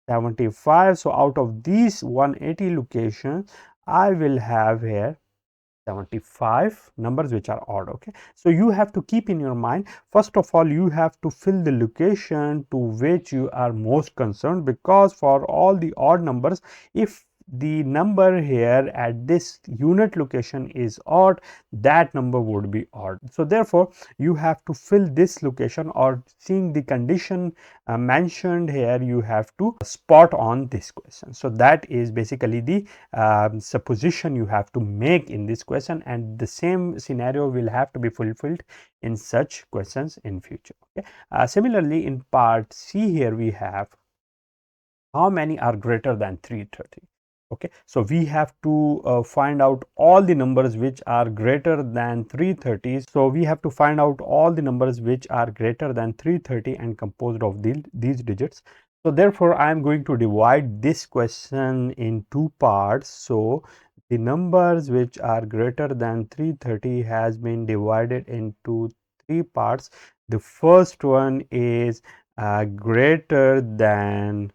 75. So out of these 180 locations, I will have here 75 numbers which are odd. Okay, so you have to keep in your mind, first of all, you have to fill the location to which you are most concerned, because for all the odd numbers, if the number here at this unit location is odd, that number would be odd. So therefore, you have to fill this location, or seeing the condition mentioned here, you have to spot on this question. So that is basically the supposition you have to make in this question, and the same scenario will have to be fulfilled in such questions in future. Okay, similarly in part C here we have how many are greater than 330. Okay, so we have to find out all the numbers which are greater than 330. So we have to find out all the numbers which are greater than 330 and composed of these digits. So therefore, I am going to divide this question in 2 parts. So the numbers which are greater than 330 has been divided into 3 parts. The first one is greater than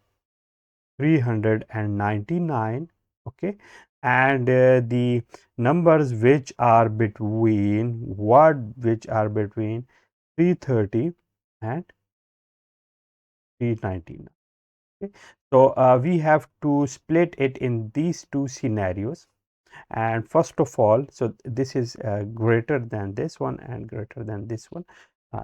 399. Okay, and the numbers which are between 330 and 399. Okay, so we have to split it in these 2 scenarios. And first of all, so this is greater than this one and greater than this one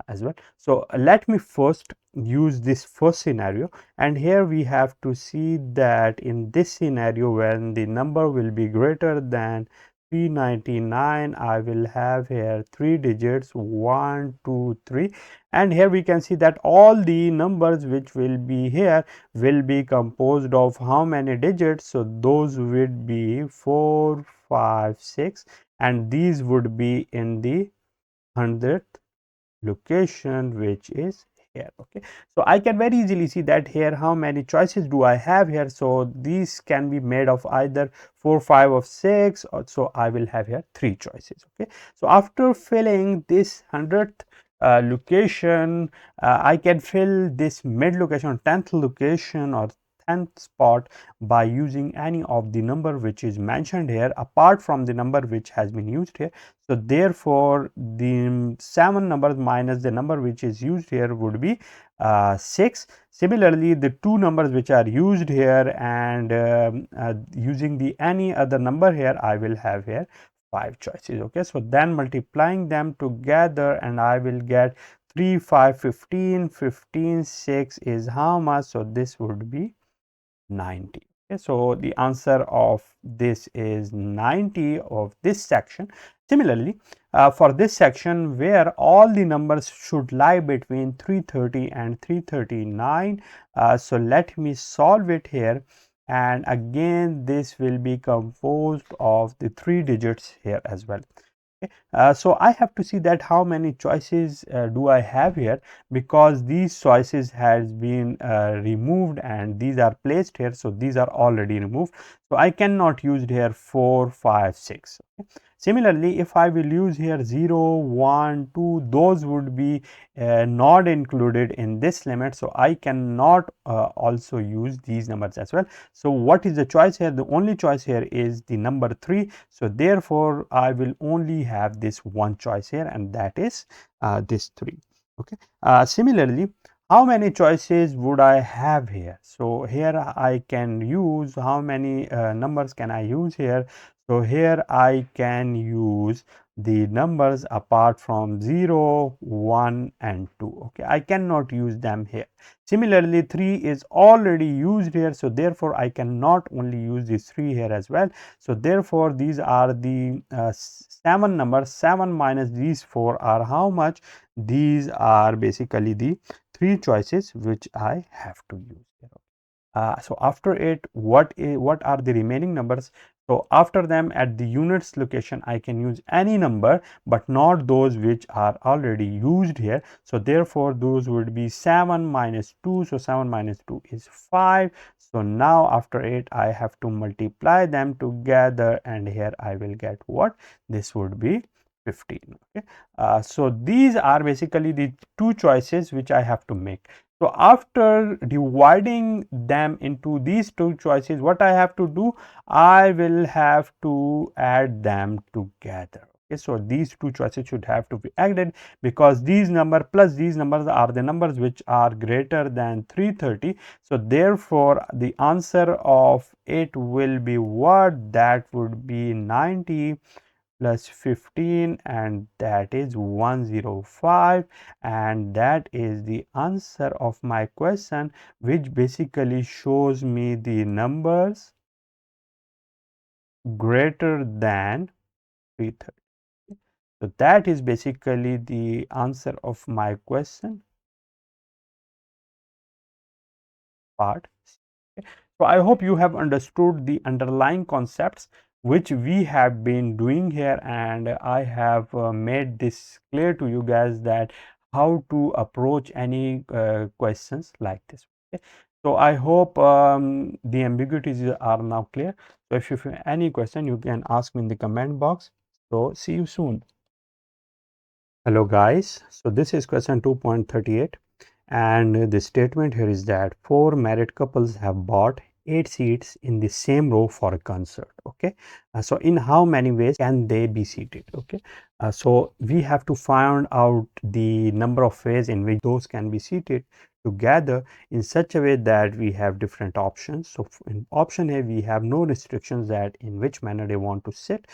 as well. So let me first use this first scenario, and here we have to see that in this scenario, when the number will be greater than 399, I will have here 3 digits 1, 2, 3, and here we can see that all the numbers which will be here will be composed of how many digits? So those would be 4, 5, 6, and these would be in the 100th location, which is here. Okay, so I can very easily see that here how many choices do I have here. So these can be made of either 4, 5 or 6, or so I will have here 3 choices. Okay, so after filling this 100th location, I can fill this mid location, 10th location or 10th spot by using any of the number which is mentioned here, apart from the number which has been used here. So therefore, the 7 numbers minus the number which is used here would be 6. Similarly, the 2 numbers which are used here, and using the any other number here, I will have here 5 choices. Okay, so then multiplying them together, and I will get 3, 5, 15, 15, 6 is how much? So this would be 90. Okay, so the answer of this is 90 of this section. Similarly, for this section where all the numbers should lie between 330 and 339, so let me solve it here. and again this will be composed of the 3 digits here as well. So I have to see that how many choices do I have here, because these choices has been removed and these are placed here, so these are already removed, so I cannot use here 4, 5, 6. Okay. Similarly, if I will use here 0, 1, 2, those would be not included in this limit, so I cannot also use these numbers as well. So what is the choice here? The only choice here is the number 3, so therefore I will only have this one choice here, and that is this 3. Okay. Similarly, how many choices would I have here? So here I can use how many numbers can I use here? So here I can use the numbers apart from 0, 1 and 2. Okay, I cannot use them here. Similarly, 3 is already used here, so therefore I cannot only use this 3 here as well. So therefore these are the 7 numbers. 7 minus these 4 are how much? These are basically the 3 choices which I have to use here. So after it, what are the remaining numbers? So after them, at the units location, I can use any number, but not those which are already used here. So therefore those would be 7 minus 2. So 7 minus 2 is 5. So now after it, I have to multiply them together, and here I will get what? This would be 15. Okay. So these are basically the 2 choices which I have to make. So after dividing them into these 2 choices, what I have to do? I will have to add them together. Okay, so these 2 choices should have to be added, because these number plus these numbers are the numbers which are greater than 330. So therefore the answer of it will be what? That would be 90 plus 15, and that is 105, and that is the answer of my question, which basically shows me the numbers greater than 330. So that is basically the answer of my question part. So I hope you have understood the underlying concepts which we have been doing here, and I have made this clear to you guys that how to approach any questions like this. Okay. So I hope the ambiguities are now clear. So if you have any question, you can ask me in the comment box. So see you soon. Hello guys. So this is question 2.38. And the statement here is that 4 married couples have bought 8 seats in the same row for a concert. Okay. So in how many ways can they be seated? Okay. So we have to find out the number of ways in which those can be seated together in such a way that we have different options. So in option A, we have no restrictions that in which manner they want to sit.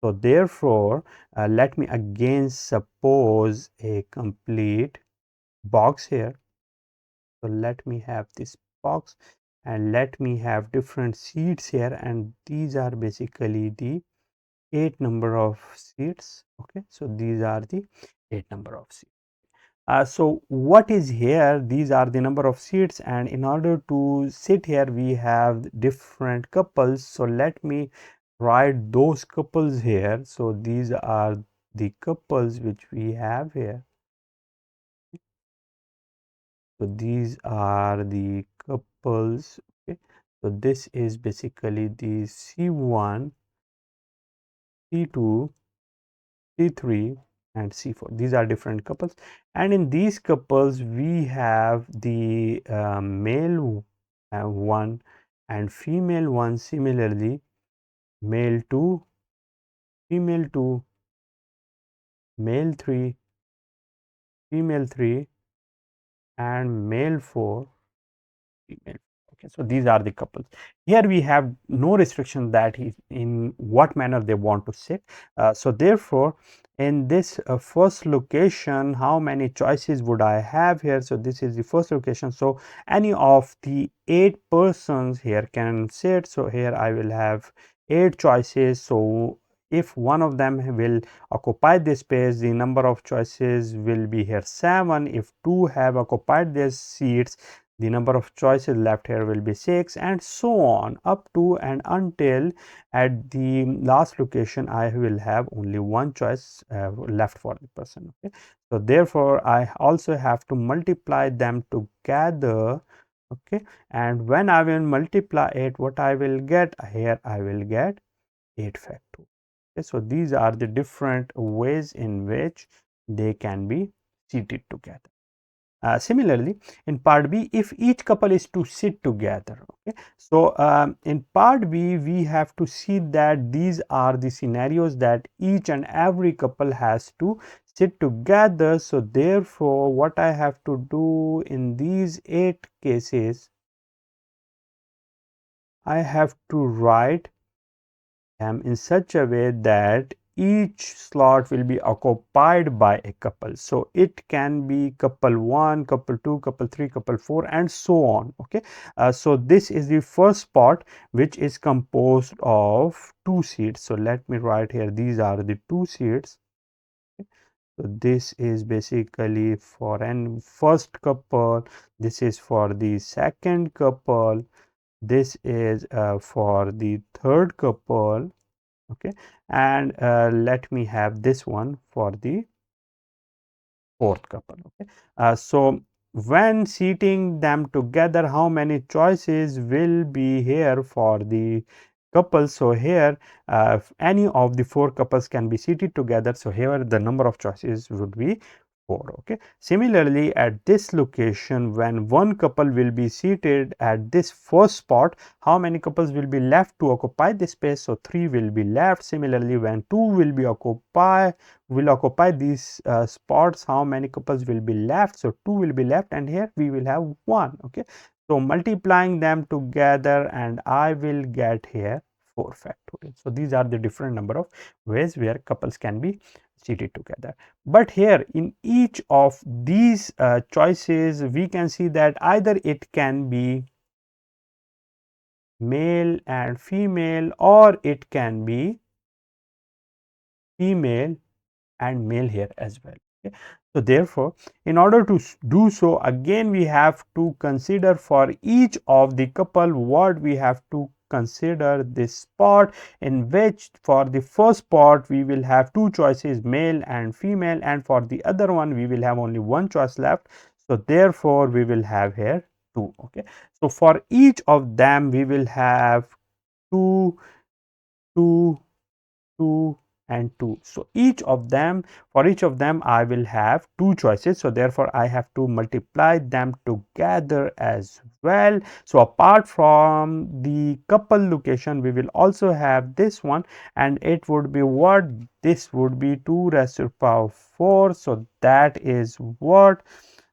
So therefore, let me again suppose a complete box here. So let me have this box, and let me have different seats here, and these are basically the 8 number of seats. Okay, so these are the 8 number of seats. So what is here? These are the number of seats, and in order to sit here we have different couples. So let me write those couples here. So these are the couples which we have here. So these are the couples. Okay. So this is basically the C1, C2, C3 and C4. These are different couples, and in these couples we have the male one and female one. Similarly, male 2, female 2, male 3, female 3 and male 4, female. Okay, so these are the couples. Here we have no restriction that is in what manner they want to sit. So therefore, in this first location, how many choices would I have here? So this is the first location. So any of the 8 persons here can sit. So here I will have 8 choices. So if one of them will occupy this space, the number of choices will be here 7. If 2 have occupied these seats, the number of choices left here will be 6, and so on up to and until at the last location I will have only one choice left for the person. Okay, so therefore I also have to multiply them together. Okay, and when I will multiply it, what I will get here, I will get 8 factorial. Okay, so these are the different ways in which they can be seated together. Similarly, in part B, if each couple is to sit together, okay, so in part B, we have to see that these are the scenarios that each and every couple has to sit together. So therefore, what I have to do in these 8 cases, I have to write in such a way that each slot will be occupied by a couple. So it can be couple 1, couple 2, couple 3, couple 4, and so on. Okay, so this is the first spot, which is composed of 2 seats. So let me write here, these are the 2 seats. So this is basically for an first couple, this is for the second couple, this is for the third couple. Okay, and let me have this one for the fourth couple. Okay, so when seating them together, how many choices will be here for the couple? So here any of the 4 couples can be seated together, so here the number of choices would be 4. Okay, similarly at this location, when one couple will be seated at this first spot, how many couples will be left to occupy this space? So 3 will be left. Similarly, when 2 will occupy these spots, how many couples will be left? So 2 will be left, and here we will have 1. Okay, so multiplying them together, and I will get here 4 factorial. So these are the different number of ways where couples can be seated together. But here in each of these choices, we can see that either it can be male and female, or it can be female and male here as well. Okay, so therefore, in order to do so, again we have to consider for each of the couple what we have to consider this spot, in which for the first spot we will have 2 choices, male and female, and for the other one we will have only one choice left. So therefore we will have here 2. Okay, so for each of them we will have 2, 2, 2, and 2. So each of them, for each of them I will have 2 choices, so therefore I have to multiply them together as well. So apart from the couple location, we will also have this one, and it would be what? This would be 2 raised to the power 4. So that is what?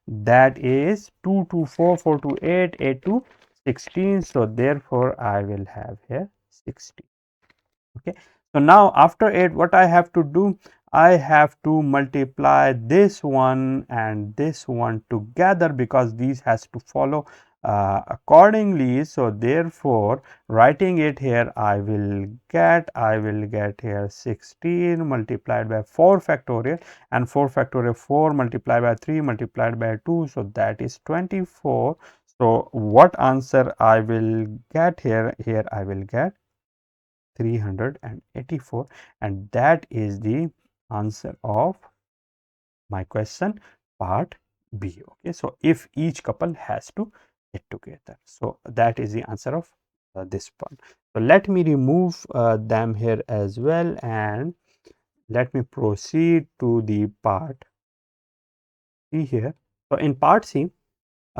That is 2 to 4, 4 to 8, 8 to 16. So therefore I will have here 16. Okay, so now after it, what I have to do, I have to multiply this one and this one together, because these has to follow accordingly. So therefore, writing it here, I will get here 16 multiplied by 4 factorial, and 4 factorial 4 multiplied by 3 multiplied by 2, so that is 24. So what answer I will get here? Here I will get 384, and that is the answer of my question part B. Okay, so if each couple has to get together, so that is the answer of this one. So let me remove them here as well, and let me proceed to the part C here. So in part C,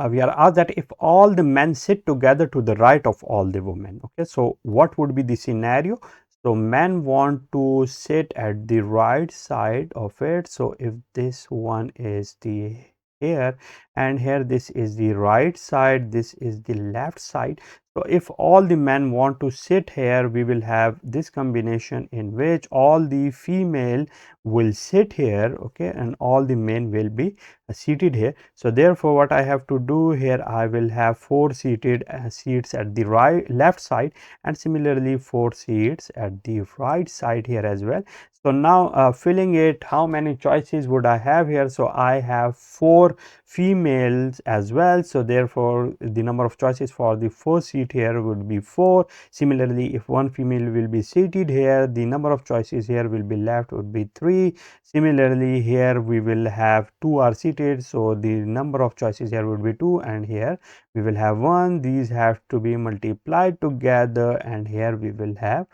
we are asked that if all the men sit together to the right of all the women. Okay, so what would be the scenario? So men want to sit at the right side of it. So if this one is the here, and here this is the right side, this is the left side. So if all the men want to sit here, we will have this combination in which all the female will sit here, okay, and all the men will be seated here. So therefore, what I have to do here, I will have 4 seated seats at the left side, and similarly 4 seats at the right side here as well. So now filling it, how many choices would I have here? So I have 4 females as well. So therefore the number of choices for the first seat here would be 4. Similarly, if one female will be seated here, the number of choices here will be left would be 3. Similarly, here we will have 2 are seated, so the number of choices here would be 2, and here we will have 1. These have to be multiplied together, and here we will have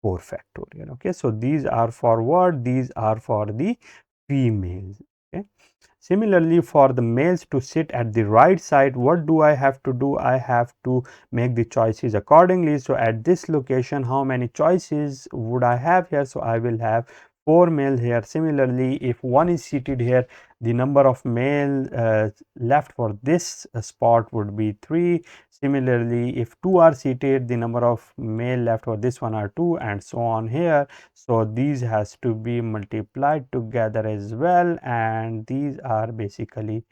4 factorial. Okay, so these are for what? These are for the females. Okay. Similarly, for the males to sit at the right side, what do I have to do? I have to make the choices accordingly. So at this location, how many choices would I have here? So I will have 4 male here. Similarly, if one is seated here, the number of male left for this spot would be 3. Similarly, if 2 are seated, the number of male left for this one are 2, and so on here. So these has to be multiplied together as well, and these are basically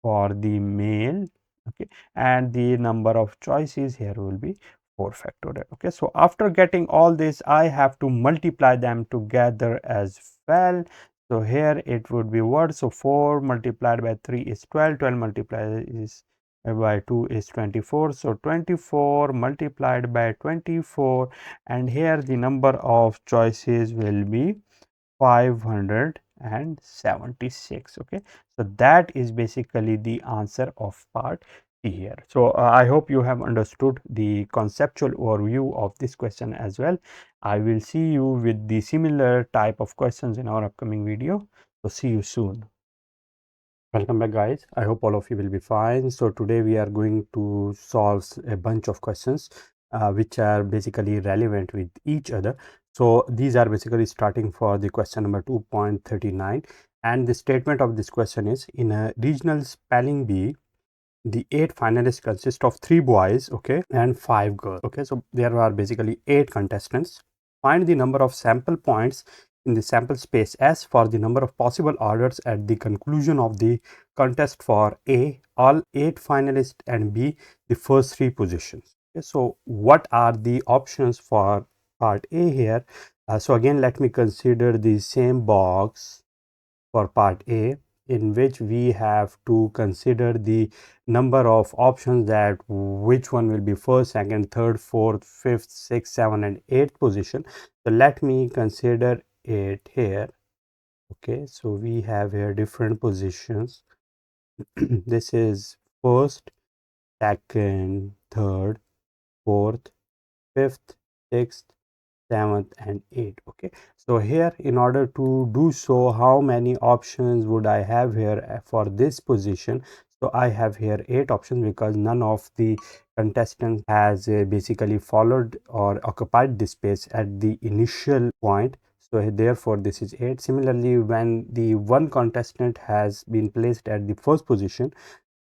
for the male. Okay, and the number of choices here will be 4 factorial. Okay, so after getting all this, I have to multiply them together as well. So here it would be what? So 4 multiplied by 3 is 12. 12 multiplied is by 2 is 24. So 24 multiplied by 24, and here the number of choices will be 576. Okay, so that is basically the answer of part C here. So I hope you have understood the conceptual overview of this question as well. I will see you with the similar type of questions in our upcoming video. So see you soon. Welcome back, guys. I hope all of you will be fine. So today we are going to solve a bunch of questions which are basically relevant with each other. So these are basically starting for the question number 2.39, and the statement of this question is: in a regional spelling bee, the 8 finalists consist of 3 boys, okay, and 5 girls. Okay, so there are basically 8 contestants. Find the number of sample points in the sample space S for the number of possible orders at the conclusion of the contest for A, all 8 finalists, and B, the first 3 positions. Okay, so what are the options for part A here? So again, let me consider the same box for part A, in which we have to consider the number of options, that which one will be first, second, third, fourth, fifth, sixth, seventh, and eighth position. So let me consider it here. Okay, so we have here different positions. This is first, second, third, fourth, fifth, sixth, 7th, and 8th. Okay, so here, in order to do so, how many options would I have here for this position? So I have here 8 options, because none of the contestants has basically followed or occupied this space at the initial point. So therefore this is 8. Similarly, when the one contestant has been placed at the first position,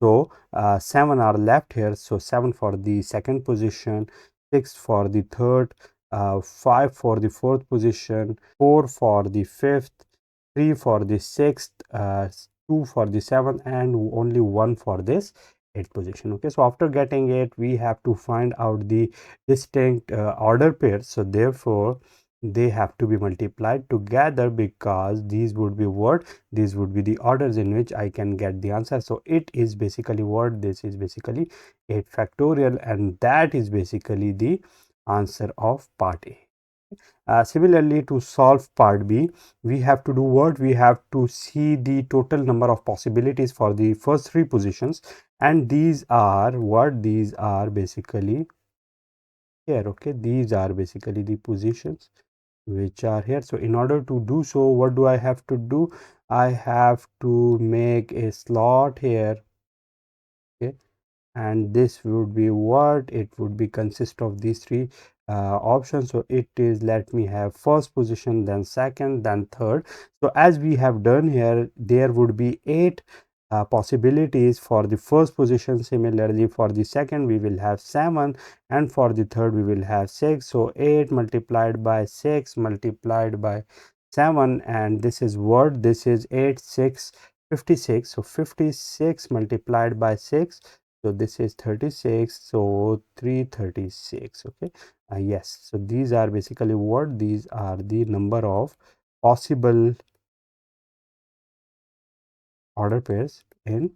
so 7 are left here. So 7 for the second position, 6 for the third, 5 for the fourth position, 4 for the fifth, 3 for the sixth, 2 for the seventh, and only 1 for this eighth position. Okay, so after getting it, we have to find out the distinct order pairs. So therefore they have to be multiplied together, because these would be what? These would be the orders in which I can get the answer. So it is basically what? This is basically 8 factorial, and that is basically the answer of part A. Similarly, to solve part B, we have to do what? We have to see the total number of possibilities for the first 3 positions, and these are what? These are basically here. Okay, these are basically the positions which are here. So in order to do so, what do I have to do? I have to make a slot here. Okay, and this would be what? It would be consist of these 3 options. So it is, let me have first position, then second, then third. So as we have done here, there would be 8 possibilities for the first position. Similarly, for the second we will have 7, and for the third we will have 6. So 8 multiplied by 6 multiplied by 7, and this is what? This is 8, 6, 56. So 56 multiplied by 6, so this is 36. So 336. Okay, yes, so these are basically what? These are the number of possible order pairs in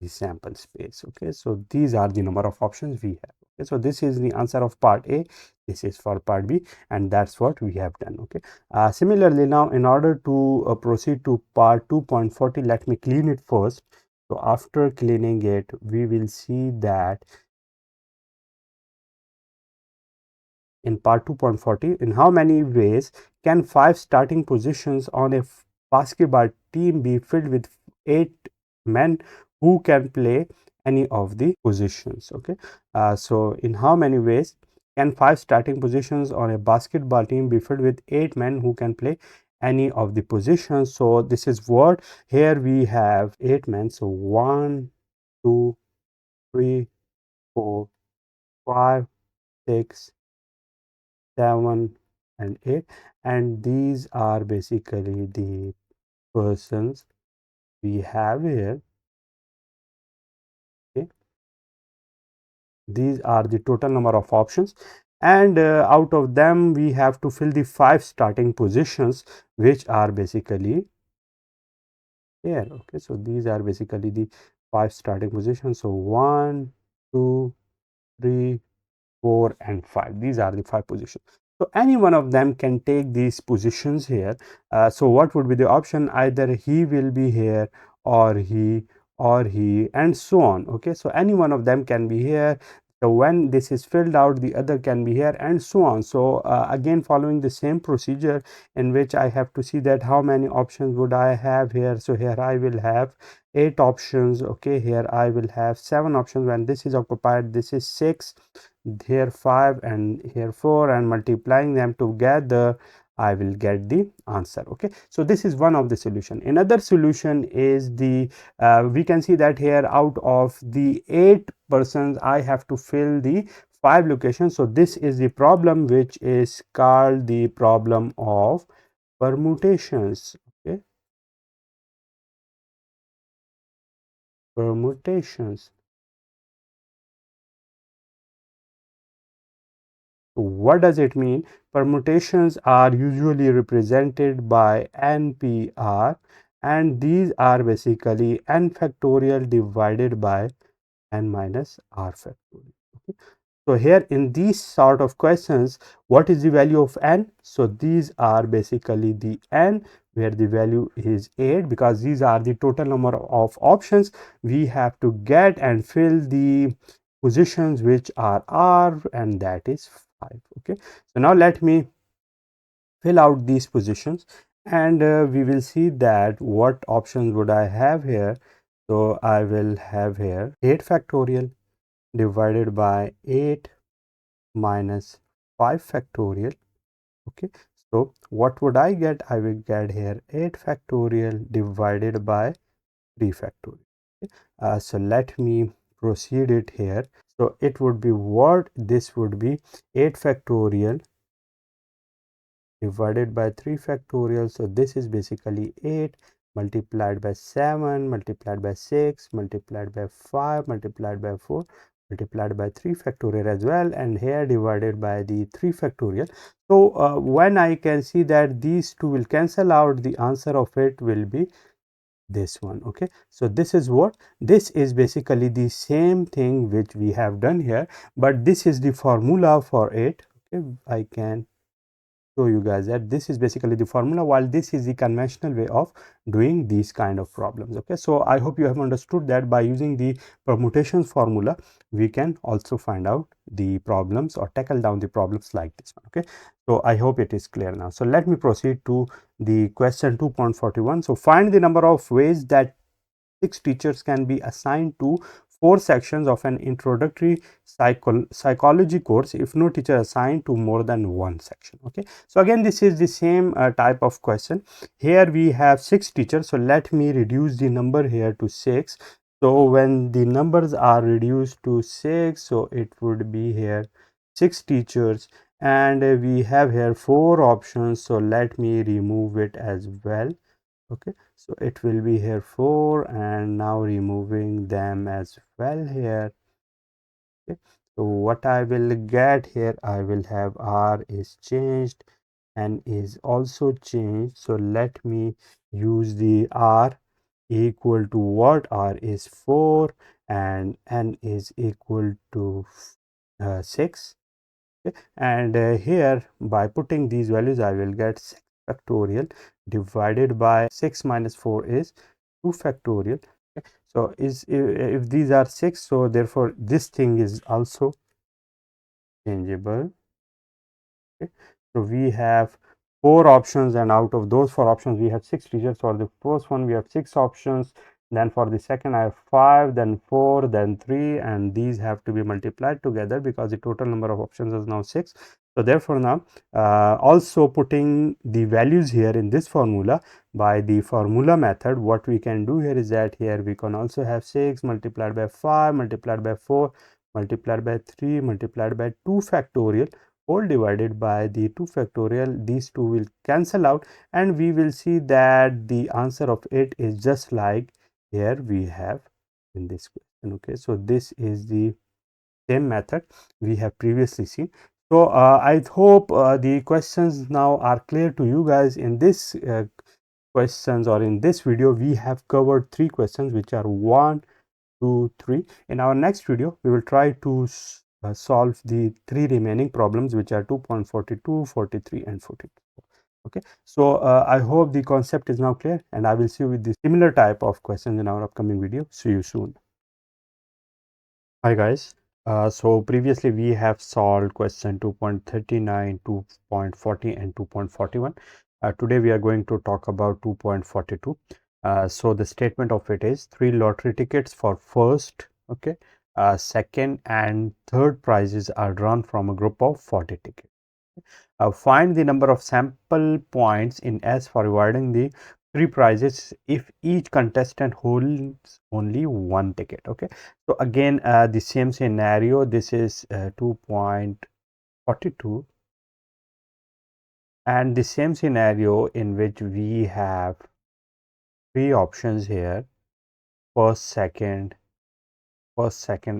the sample space. Okay, so these are the number of options we have. Okay, so this is the answer of part A, this is for part B, and that's what we have done. Okay, similarly, now in order to proceed to part 2.40, let me clean it first. So after cleaning it, we will see that in part 2.40, in how many ways can 5 starting positions on a basketball team be filled with 8 men who can play any of the positions. Okay, so in how many ways can 5 starting positions on a basketball team be filled with 8 men who can play any of the positions? So this is what, here we have 8 men, so 1 2 3 4 5 6 7 and 8, and these are basically the persons we have here. Okay, these are the total number of options, and out of them we have to fill the 5 starting positions, which are basically here. Okay, so these are basically the 5 starting positions. So 1 2 3 4 and 5, these are the 5 positions. So any one of them can take these positions here. So what would be the option? Either he will be here, or he, and so on. Okay, so any one of them can be here. So when this is filled out, the other can be here, and so on. So again, following the same procedure, in which I have to see that how many options would I have here. So here I will have 8 options. Okay, here I will have 7 options. When this is occupied, this is 6, here 5, and here 4, and multiplying them together I will get the answer. Okay, so this is one of the solution. Another solution is the we can see that here out of the 8 persons I have to fill the 5 locations. So this is the problem which is called the problem of permutations. Okay, permutations. What does it mean? Permutations are usually represented by NPR, and these are basically n factorial divided by n minus r factorial. Okay. So here in these sort of questions, what is the value of n? So these are basically the n, where the value is 8, because these are the total number of options we have to get and fill the positions which are r, and that is 5. Okay, so now let me fill out these positions, and we will see that what options would I have here. So I will have here 8 factorial divided by 8 minus 5 factorial. Okay, so what would I get? I will get here 8 factorial divided by 3 factorial. Okay. So let me proceed it here. So it would be what? This would be 8 factorial divided by 3 factorial. So this is basically 8 multiplied by 7 multiplied by 6 multiplied by 5 multiplied by 4 multiplied by 3 factorial as well, and here divided by the 3 factorial. So when I can see that these two will cancel out, the answer of it will be this one. Okay, so this is what, this is basically the same thing which we have done here, but this is the formula for it. Okay, I can show you guys that this is basically the formula, while this is the conventional way of doing these kind of problems. Okay, so I hope you have understood that by using the permutations formula we can also find out the problems or tackle down the problems like this one. Okay, so I hope it is clear now. So let me proceed to the question 2.41. so find the number of ways that 6 teachers can be assigned to 4 sections of an introductory psychology course if no teacher assigned to more than one section. Okay, so again this is the same type of question. Here we have 6 teachers, so let me reduce the number here to 6. So when the numbers are reduced to 6, so it would be here 6 teachers, and we have here 4 options, so let me remove it as well. Okay, so it will be here 4, and now removing them as well here. Okay, so what I will get here, I will have r is changed and is also changed. So let me use the r equal to what? R is 4 and n is equal to 6. Okay. And here by putting these values I will get 6 factorial divided by 6 minus 4 is 2 factorial. Okay. So if these are 6, so therefore this thing is also changeable. Okay. So we have 4 options, and out of those 4 options we have 6 digits. For the first one we have 6 options, then for the second I have 5, then 4, then 3, and these have to be multiplied together because the total number of options is now 6. So therefore now also putting the values here in this formula by the formula method, what we can do here is that here we can also have 6 multiplied by 5 multiplied by 4 multiplied by 3 multiplied by 2 factorial whole divided by the 2 factorial. These two will cancel out and we will see that the answer of it is just like here we have in this question. Okay, so this is the same method we have previously seen. So I hope the questions now are clear to you guys. In this questions or in this video we have covered 3 questions which are 1, 2, 3. In our next video we will try to solve the 3 remaining problems which are 2.42, 43 and 42. Okay, so I hope the concept is now clear, and I will see you with the similar type of questions in our upcoming video. See you soon. Hi guys, so previously we have solved question 2.39, 2.40 and 2.41. Today we are going to talk about 2.42. So the statement of it is 3 lottery tickets for first, okay, second and third prizes are drawn from a group of 40 tickets. Find the number of sample points in S for rewarding the 3 prizes if each contestant holds only 1 ticket. Okay, so again the same scenario. This is 2.42 and the same scenario in which we have 3 options here: first, second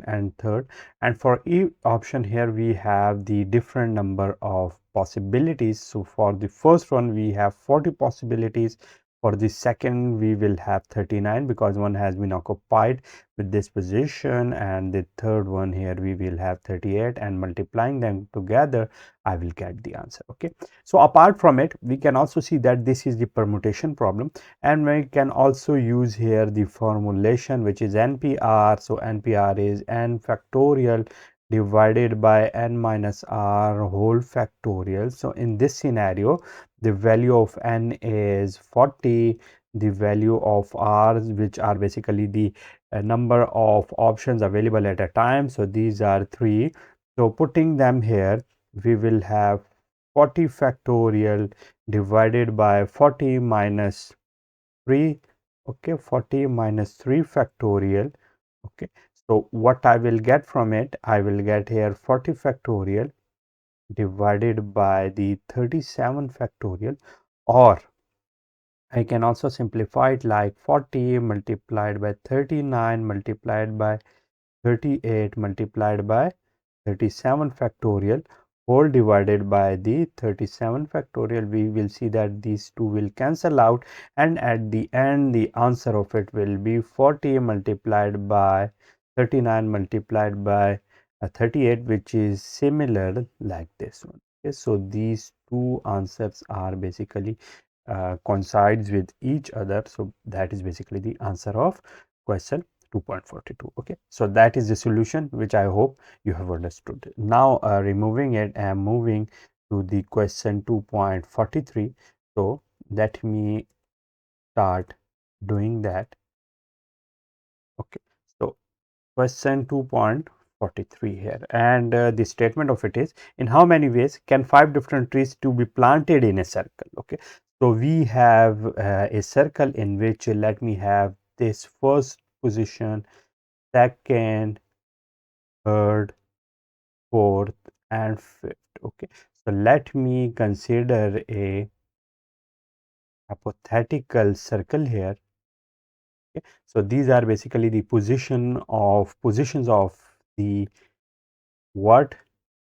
and third, and for each option here we have the different number of possibilities. So for the first one we have 40 possibilities, for the second we will have 39 because one has been occupied with this position, and the third one here we will have 38, and multiplying them together I will get the answer. Okay, so apart from it we can also see that this is the permutation problem, and we can also use here the formulation which is NPR. So NPR is n factorial divided by n minus r whole factorial. So in this scenario the value of n is 40, the value of r, which are basically the number of options available at a time, so these are 3. So putting them here we will have 40 factorial divided by 40 minus 3. Okay, 40 minus 3 factorial. Okay, so what I will get from it, I will get here 40 factorial divided by the 37 factorial, or I can also simplify it like 40 multiplied by 39 multiplied by 38 multiplied by 37 factorial whole divided by the 37 factorial. We will see that these two will cancel out, and at the end the answer of it will be 40 multiplied by 39 multiplied by 38, which is similar like this one. Okay, so these two answers are basically coincides with each other, so that is basically the answer of question 2.42. Okay, so that is the solution which I hope you have understood. Now removing it and moving to the question 2.43. So let me start doing that. Okay, so question 2.43 here, and the statement of it is, in how many ways can 5 different trees to be planted in a circle? Okay, so we have a circle in which let me have this first position, second, third, fourth and fifth. Okay, so let me consider a hypothetical circle here. Okay, so these are basically the positions of the what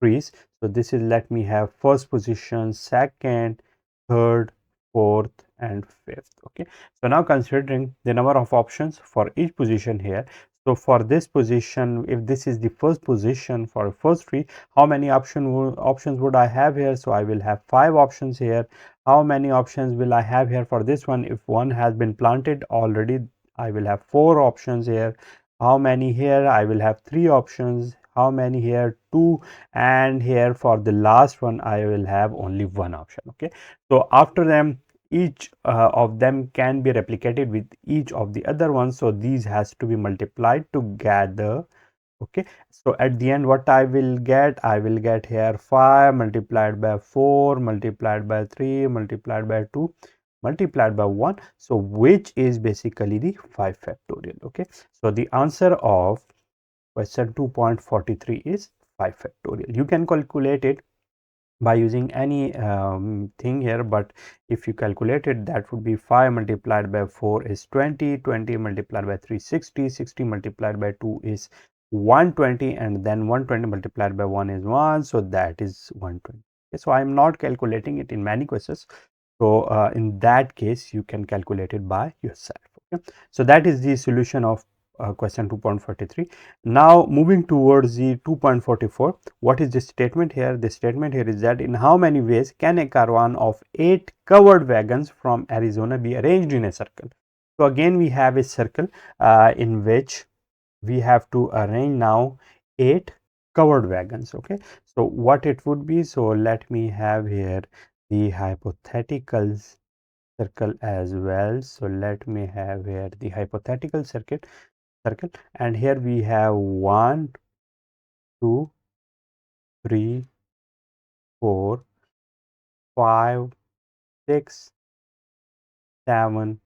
trees. So this is, let me have first position, second, third, fourth and 5th. Okay, so now considering the number of options for each position here. So for this position, if this is the first position for first tree, how many options would I have here? So I will have 5 options here. How many options will I have here for this one? If one has been planted already, I will have 4 options here. How many here? I will have 3 options. How many here? 2. And here for the last one, I will have only 1 option. Okay, so after them, each of them can be replicated with each of the other ones, so these has to be multiplied together. Okay, so at the end what I will get here 5 multiplied by 4 multiplied by 3 multiplied by 2 multiplied by 1, so which is basically the 5 factorial. Okay, so the answer of question 2.43 is 5 factorial. You can calculate it by using any thing here, but if you calculate it, that would be 5 multiplied by 4 is 20, 20 multiplied by 3 60, 60 multiplied by 2 is 120, and then 120 multiplied by 1 is 1, so that is 120. Okay, so I am not calculating it in many questions, so in that case you can calculate it by yourself. Okay, so that is the solution of question 2.43. Now moving towards the 2.44, what is the statement here? The statement here is that in how many ways can a caravan of 8 covered wagons from Arizona be arranged in a circle? So again we have a circle in which we have to arrange now 8 covered wagons. Okay, so what it would be? So let me have here the hypothetical circle as well. So let me have here the hypothetical circle, and here we have 1 2 3 4 5 6 7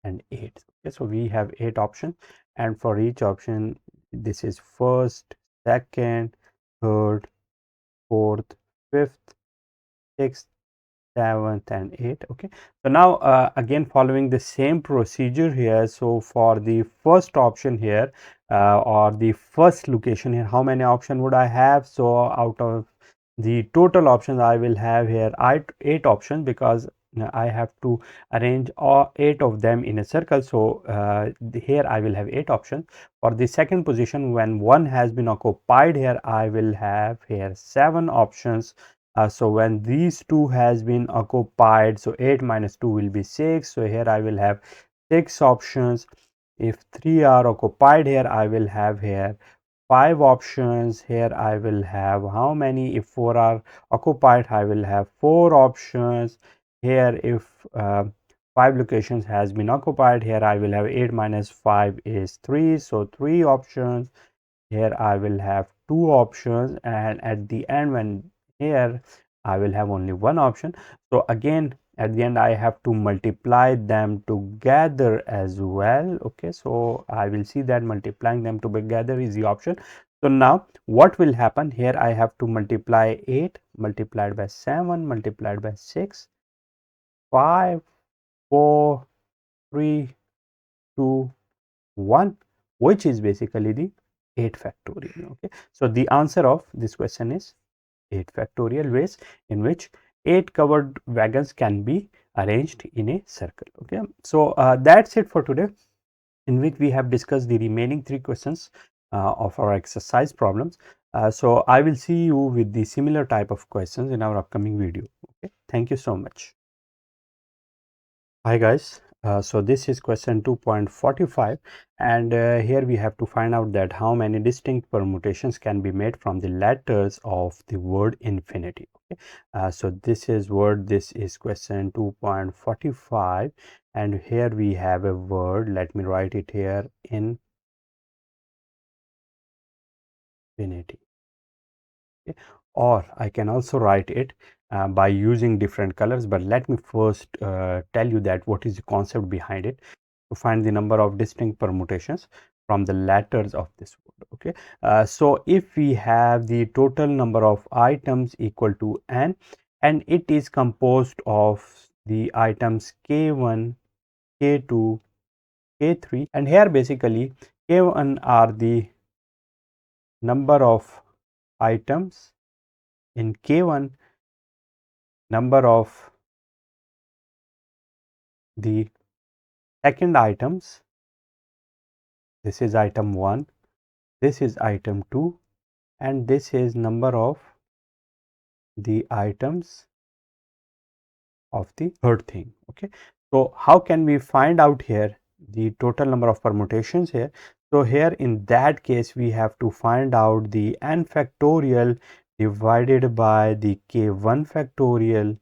and 8. Okay, so we have 8 options, and for each option this is first, second, third, fourth, fifth, sixth, 7th and 8th. Okay, so now again following the same procedure here, so for the first option here or the first location here, how many options would I have? So out of the total options I will have here 8 options, because I have to arrange all 8 of them in a circle. So here I will have 8 options. For the second position, when one has been occupied, here I will have here 7 options. So when these two has been occupied, so 8 minus 2 will be 6. So here I will have 6 options. If 3 are occupied, here I will have here 5 options. Here I will have how many? If 4 are occupied, I will have 4 options. Here if 5 locations has been occupied, here I will have 8 minus 5 is 3, so 3 options. Here I will have 2 options, and at the end, when here I will have only 1 option. So again at the end I have to multiply them together as well. Okay, so I will see that multiplying them together is the option. So now what will happen here? I have to multiply 8 multiplied by 7 multiplied by 6, 5 4 3 2 1, which is basically the 8 factorial. Okay, so the answer of this question is 8 factorial ways in which 8 covered wagons can be arranged in a circle. Okay, so that's it for today, in which we have discussed the remaining 3 questions of our exercise problems. So I will see you with the similar type of questions in our upcoming video. Okay, thank you so much. Hi guys, so this is question 2.45, and here we have to find out that how many distinct permutations can be made from the letters of the word infinity. Okay, so this is question 2.45, and here we have a word. Let me write it here, infinity. Okay, or I can also write it by using different colors, but let me first tell you that what is the concept behind it, to find the number of distinct permutations from the letters of this word. Okay, so if we have the total number of items equal to n, and it is composed of the items k1, k2, k3, and here basically k1 are the number of items in k1, number of the second items. This is item 1, this is item 2, and this is number of the items of the third thing. Okay, so how can we find out here the total number of permutations here? So here in that case we have to find out the n factorial divided by the k1 factorial,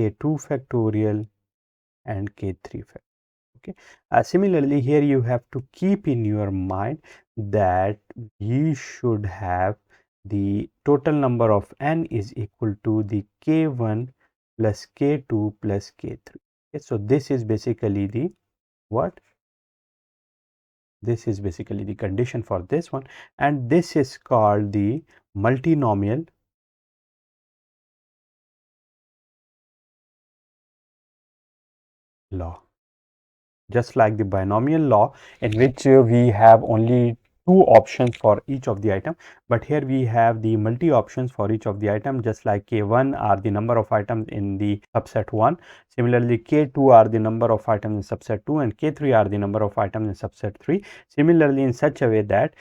k2 factorial, and k3 factorial. Okay, similarly here you have to keep in your mind that you should have the total number of n is equal to the k1 plus k2 plus k3. Okay, so this is basically the what? This is basically the condition for this one, and this is called the multinomial law. Just like the binomial law, in which we have only two options for each of the item, but here we have the multi options for each of the item. Just like k1 are the number of items in the subset 1, similarly k2 are the number of items in subset 2, and k3 are the number of items in subset 3. Similarly, in such a way that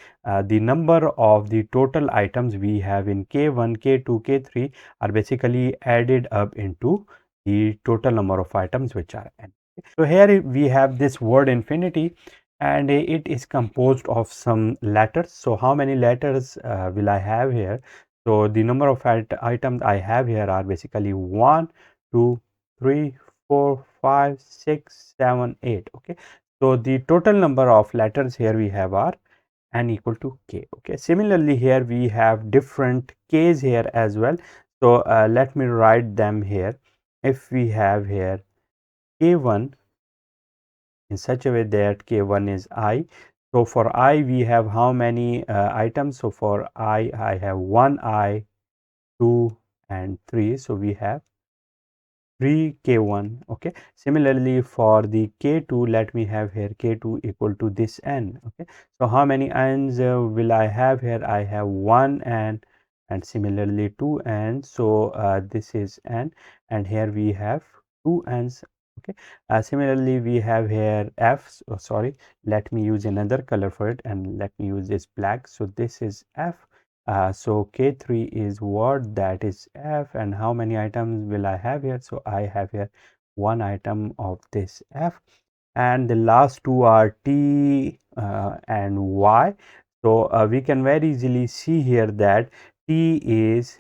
the number of the total items we have in k1, k2, k3 are basically added up into the total number of items, which are n. So here we have this word infinity, and it is composed of some letters. So how many letters will I have here? So the number of items I have here are basically 1, 2, 3, 4, 5, 6, 7, 8. Okay, so the total number of letters here we have are n equal to k. Okay, similarly here we have different k's here as well. So let me write them here. If we have here k1 in such a way that k1 is I. So for I we have how many items? So for I have 1 I, 2 and 3. So we have 3 k1. Okay, similarly for the k2, let me have here k2 equal to this n. Okay, so how many n's will I have here? I have 1 n, and similarly 2 n. So this is n, and here we have 2 n's. Okay, similarly we have here f. Sorry, let me use another color for it, and let me use this black. So this is f. So k3 is what? That is f. And how many items will I have here? So I have here one item of this f, and the last two are t and y. So we can very easily see here that t is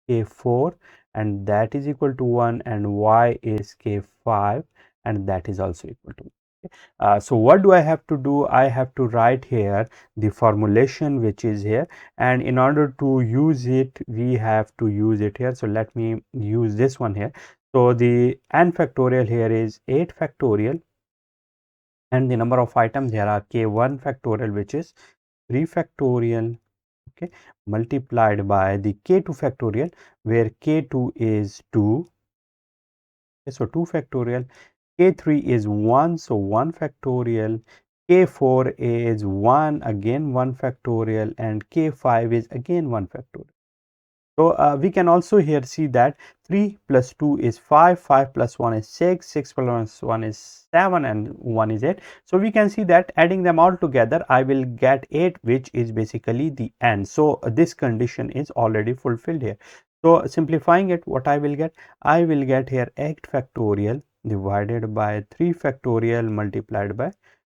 k4, and that is equal to 1, and y is k5, and that is also equal to 1. So what do I have to do? I have to write here the formulation which is here, and in order to use it we have to use it here. So let me use this one here. So the n factorial here is 8 factorial, and the number of items here are k1 factorial, which is 3 factorial. Okay, multiplied by the k2 factorial, where k2 is 2. Okay, so 2 factorial, k3 is 1, so 1 factorial, k4 is 1, again 1 factorial, and k5 is again 1 factorial. So we can also here see that 3 plus 2 is 5, 5 plus 1 is 6, 6 plus 1 is 7, and 1 is 8. So we can see that adding them all together I will get 8, which is basically the n. So this condition is already fulfilled here. So simplifying it, what I will get? I will get here 8 factorial divided by 3 factorial multiplied by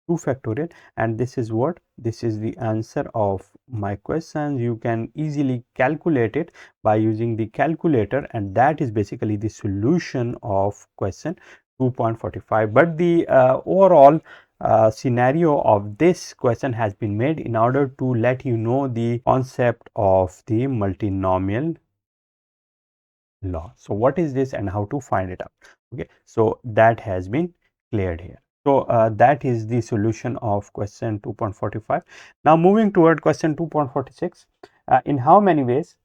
2 factorial, and this is what? This is the answer of my question. You can easily calculate it by using the calculator, and that is basically the solution of question 2.45. But the overall scenario of this question has been made in order to let you know the concept of the multinomial law. So what is this and how to find it out? Okay, so that has been cleared here. So that is the solution of question 2.45. Now moving toward question 2.46. In how many ways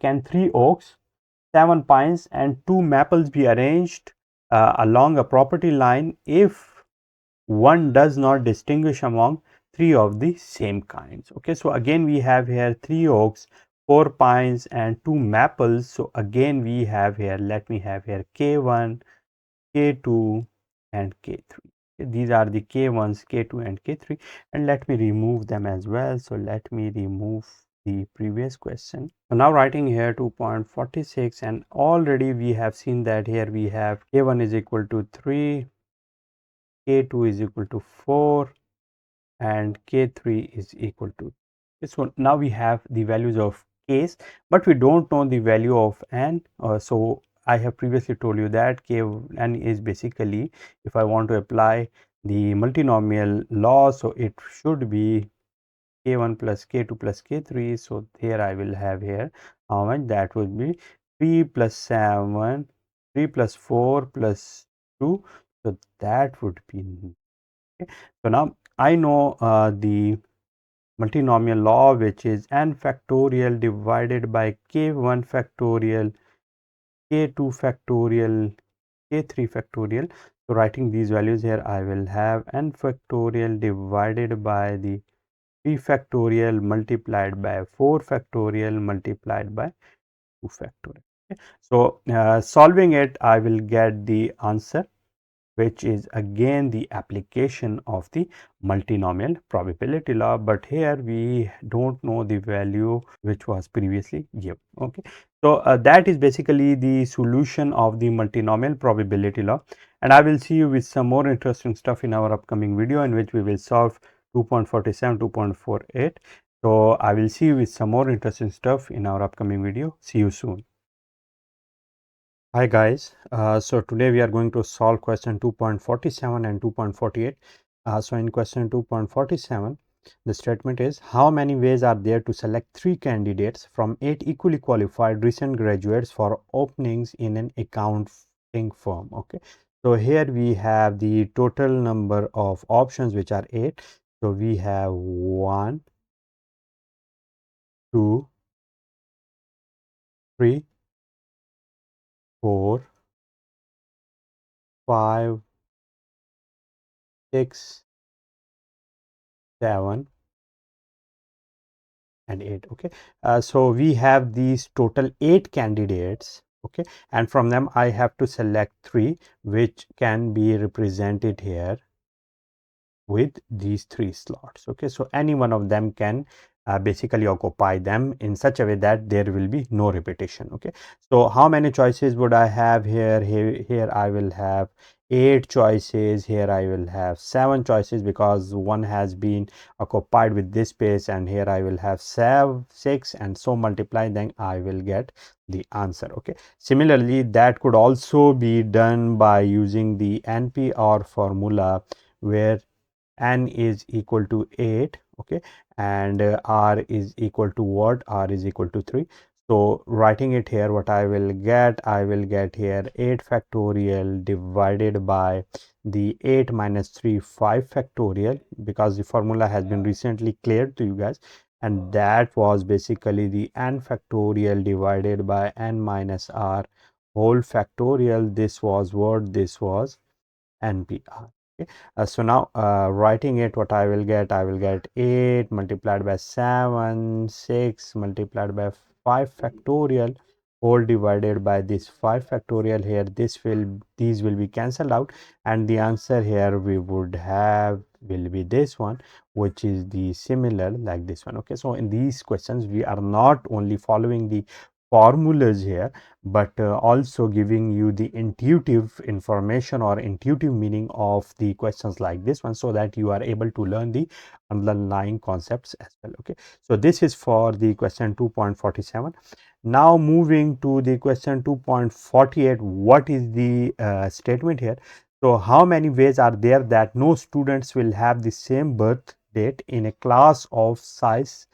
can 3 oaks, 7 pines and 2 maples be arranged along a property line if one does not distinguish among 3 of the same kinds? Okay, so again we have here 3 oaks, 4 pines and 2 maples. So again we have here, let me have here k1, k2 and K3. These are the K1s, K2 and K3, and let me remove them as well. So let me remove the previous question. So now writing here 2.46, and already we have seen that here we have K1 is equal to 3, K2 is equal to 4, and K3 is equal to. So now we have the values of K's, but we don't know the value of N. So I have previously told you that Kn is basically, if I want to apply the multinomial law, so it should be K1 plus K2 plus K3. So here I will have here how much, that would be 3 plus 7, 3 plus 4 plus 2. So that would be. Okay. So now I know the multinomial law, which is n factorial divided by k1 factorial, k2 factorial, k3 factorial. So writing these values here, I will have n factorial divided by the 3 factorial multiplied by 4 factorial multiplied by 2 factorial. Okay. So solving it, I will get the answer, which is again the application of the multinomial probability law, but here we don't know the value which was previously given. Okay, so that is basically the solution of the multinomial probability law, and I will see you with some more interesting stuff in our upcoming video, in which we will solve 2.47, 2.48. So I will see you with some more interesting stuff in our upcoming video. See you soon. Hi guys, so today we are going to solve question 2.47 and 2.48. So in question 2.47, the statement is, how many ways are there to select 3 candidates from 8 equally qualified recent graduates for openings in an accounting firm? Okay, so here we have the total number of options, which are 8. So we have 1, 2, 3, 4, 5, 6, 7 and 8. Okay, so we have these total 8 candidates. Okay, and from them I have to select 3, which can be represented here with these 3 slots. Okay, so any one of them can basically occupy them in such a way that there will be no repetition. Okay, so how many choices would I have here? Here I will have 8 choices. Here I will have 7 choices, because one has been occupied with this space, and here I will have 6, and so multiply, then I will get the answer. Okay, similarly that could also be done by using the NP-R formula, where n is equal to 8. Okay, and r is equal to what? R is equal to 3. So writing it here, what I will get here 8 factorial divided by the 8 minus 3, 5 factorial, because the formula has been recently cleared to you guys, and that was basically the n factorial divided by n minus r whole factorial. This was what? This was NPR. Okay. So now writing it, what I will get 8 multiplied by 7, 6 multiplied by 5 factorial whole divided by this 5 factorial. Here these will be cancelled out, and the answer here we would have will be this one, which is the similar like this one. Okay, so in these questions we are not only following the formulas here, but also giving you the intuitive information or intuitive meaning of the questions like this one, so that you are able to learn the underlying concepts as well. Okay, so this is for the question 2.47. Now moving to the question 2.48, what is the statement here? So how many ways are there that no students will have the same birth date in a class of size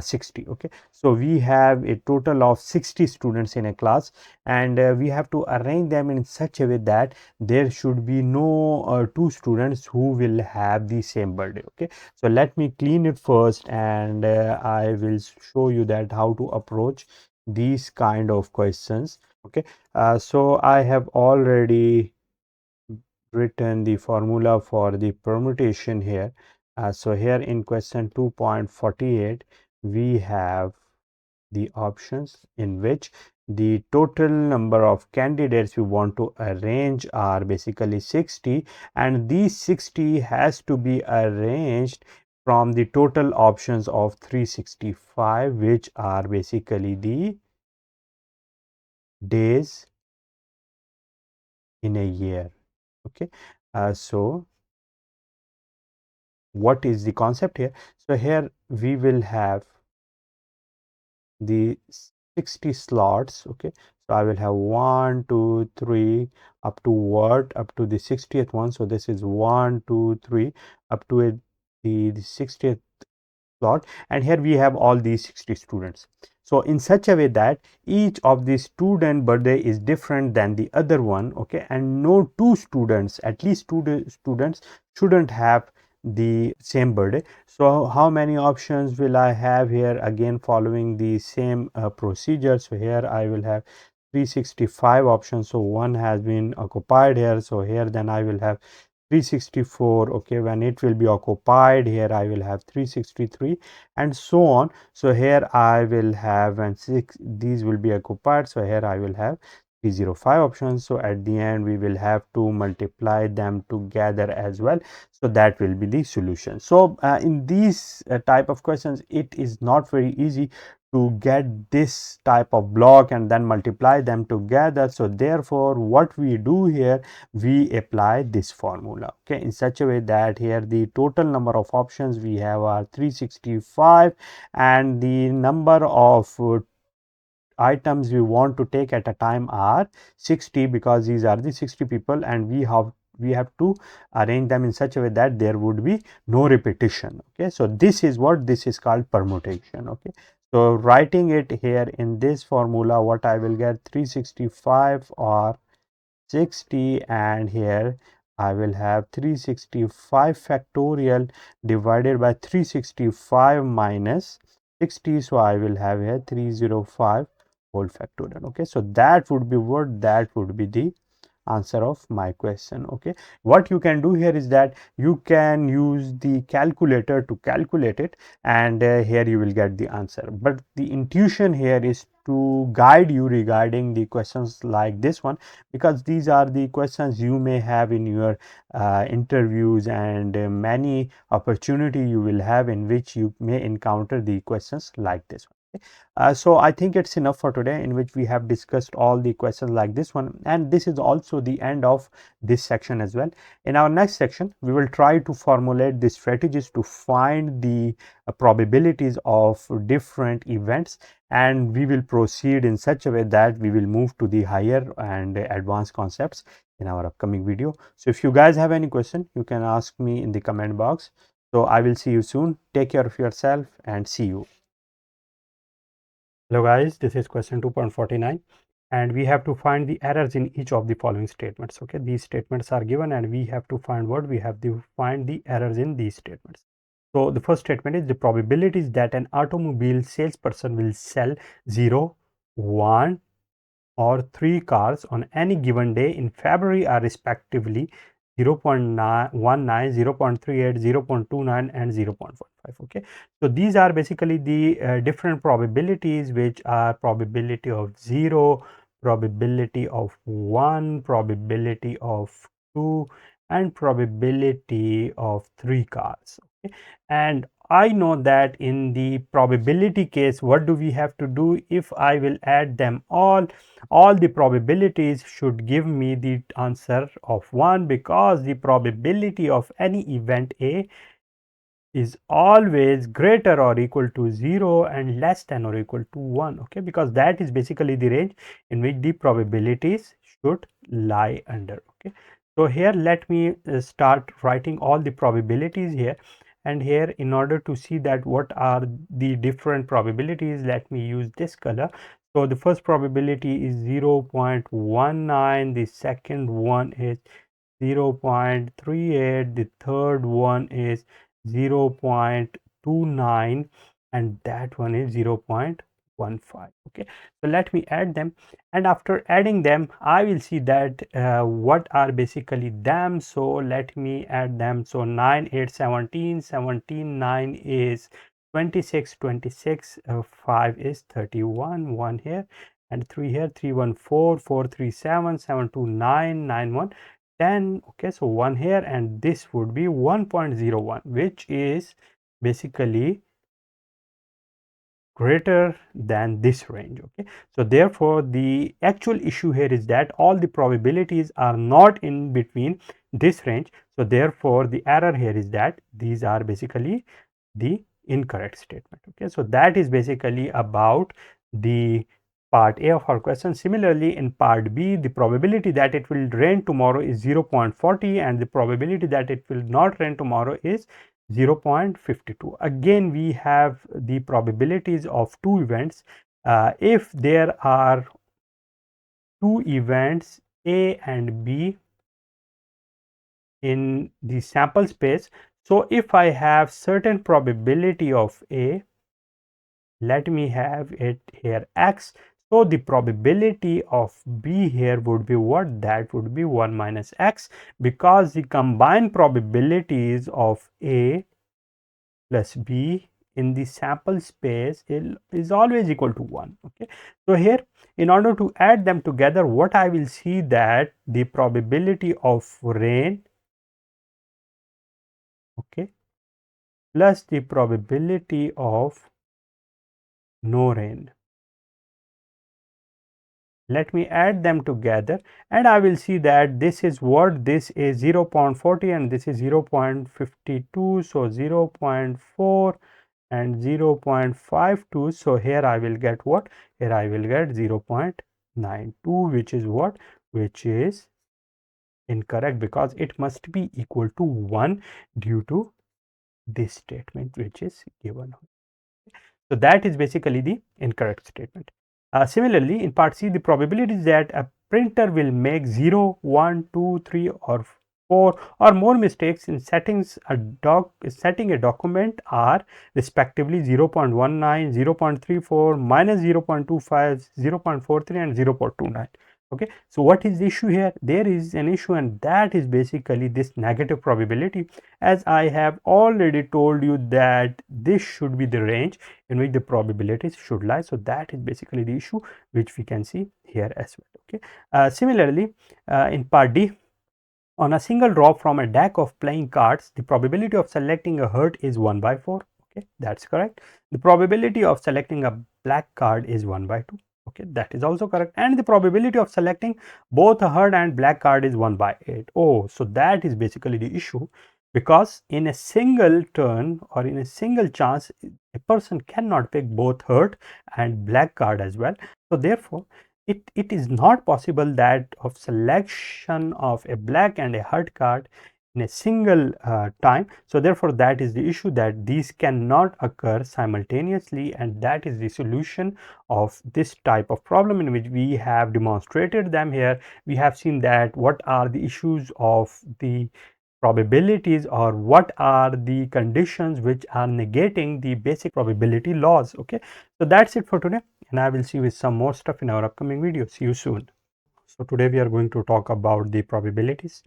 60? Okay, so we have a total of 60 students in a class, and we have to arrange them in such a way that there should be no 2 students who will have the same birthday. Okay, so let me clean it first, and I will show you that how to approach these kind of questions. Okay, so I have already written the formula for the permutation here. So here in question 2.48 we have the options in which the total number of candidates we want to arrange are basically 60, and these 60 has to be arranged from the total options of 365, which are basically the days in a year. Okay, so what is the concept here? So here we will have the 60 slots. Okay, so I will have 1 2 3 up to what, up to the 60th one. So this is 1 2 3 up to the 60th slot, and here we have all these 60 students. So in such a way that each of the student birthday is different than the other one. Okay, and no two students, at least two students shouldn't have the same birthday. So how many options will I have here? Again, following the same procedure. So here I will have 365 options. So one has been occupied here. So here then I will have 364. Okay, when it will be occupied, here I will have 363, and so on. So here I will have, and these will be occupied, so here I will have 305 options. So at the end we will have to multiply them together as well, so that will be the solution. So in these type of questions, it is not very easy to get this type of block and then multiply them together. So therefore what we do here, we apply this formula, okay, in such a way that here the total number of options we have are 365, and the number of items we want to take at a time are 60, because these are the 60 people, and we have to arrange them in such a way that there would be no repetition. Okay, so this is what this is called permutation. Okay, so writing it here in this formula, what I will get, 365 or 60, and here I will have 365 factorial divided by 365 minus 60. So I will have here 305 whole factorial. Okay, so that would be what, that would be the answer of my question. Okay, what you can do here is that you can use the calculator to calculate it, and here you will get the answer. But the intuition here is to guide you regarding the questions like this one, because these are the questions you may have in your interviews, and many opportunity you will have in which you may encounter the questions like this one. So I think it's enough for today, in which we have discussed all the questions like this one, and this is also the end of this section as well. In our next section, we will try to formulate the strategies to find the probabilities of different events, and we will proceed in such a way that we will move to the higher and advanced concepts in our upcoming video. So if you guys have any question, you can ask me in the comment box. So I will see you soon. Take care of yourself and see you. Hello guys, this is question 2.49, and we have to find the errors in each of the following statements. Okay, these statements are given and we have to find what, we have to find the errors in these statements. So the first statement is the probabilities that an automobile salesperson will sell 0, 1 or 3 cars on any given day in February are respectively 0.19, 0.38, 0.29 and 0.15. Okay, so these are basically the different probabilities, which are probability of 0, probability of 1, probability of 2 and probability of 3 cars. Okay, and I know that in the probability case, what do we have to do? If I will add them all the probabilities should give me the answer of 1, because the probability of any event A is always greater or equal to 0 and less than or equal to 1. Okay, because that is basically the range in which the probabilities should lie under. Okay, so here let me start writing all the probabilities here, and here in order to see that what are the different probabilities, let me use this color. So the first probability is 0.19, the second one is 0.38, the third one is 0.29 and that one is 0.15. Okay, so let me add them, and after adding them I will see that what are basically them. So let me add them. So 9, 8, 17, 17, 9 is 26, 26, 5 is 31, 1 here and 3 here, 3, 1, 4, 4, 3, 7, 7, 2, 9, 9, 1, 10. Okay, so 1 here and this would be 1.01, which is basically greater than this range. Okay, so therefore the actual issue here is that all the probabilities are not in between this range. So therefore the error here is that these are basically the incorrect statement. Okay, so that is basically about the part A of our question. Similarly, in part B, the probability that it will rain tomorrow is 0.40 and the probability that it will not rain tomorrow is 0.52. Again, we have the probabilities of two events. If there are two events A and B in the sample space, so if I have certain probability of A, let me have it here x, so the probability of B here would be what? That would be 1 minus x, because the combined probabilities of A plus B in the sample space is always equal to 1. Okay, so here in order to add them together, what I will see that the probability of rain, okay, plus the probability of no rain, let me add them together and I will see that this is what? This is 0.40 and this is 0.52, so 0.4 and 0.52. so here I will get what? Here I will get 0.92, which is what? Which is incorrect, because it must be equal to 1 due to this statement which is given. So that is basically the incorrect statement. Similarly, in part C, the probability is that a printer will make 0, 1, 2, 3 or 4 or more mistakes in setting a document are respectively 0.19, 0.34, minus 0.25, 0.43 and 0.29. Okay, so what is the issue here? There is an issue, and that is basically this negative probability. As I have already told you that this should be the range in which the probabilities should lie. So that is basically the issue which we can see here as well. Okay, similarly, in part D, on a single draw from a deck of playing cards, the probability of selecting a heart is 1 by 4. Okay, that's correct. The probability of selecting a black card is 1 by 2. Okay, that is also correct. And the probability of selecting both a heart and black card is 1 by 8. Oh, so that is basically the issue, because in a single turn or in a single chance, a person cannot pick both heart and black card as well. So therefore, it is not possible that of selection of a black and a heart card in a single time. So therefore, that is the issue, that these cannot occur simultaneously, and that is the solution of this type of problem, in which we have demonstrated them here. We have seen that what are the issues of the probabilities, or what are the conditions which are negating the basic probability laws. Okay, so that's it for today, and I will see you with some more stuff in our upcoming video. See you soon. So today we are going to talk about the probabilities,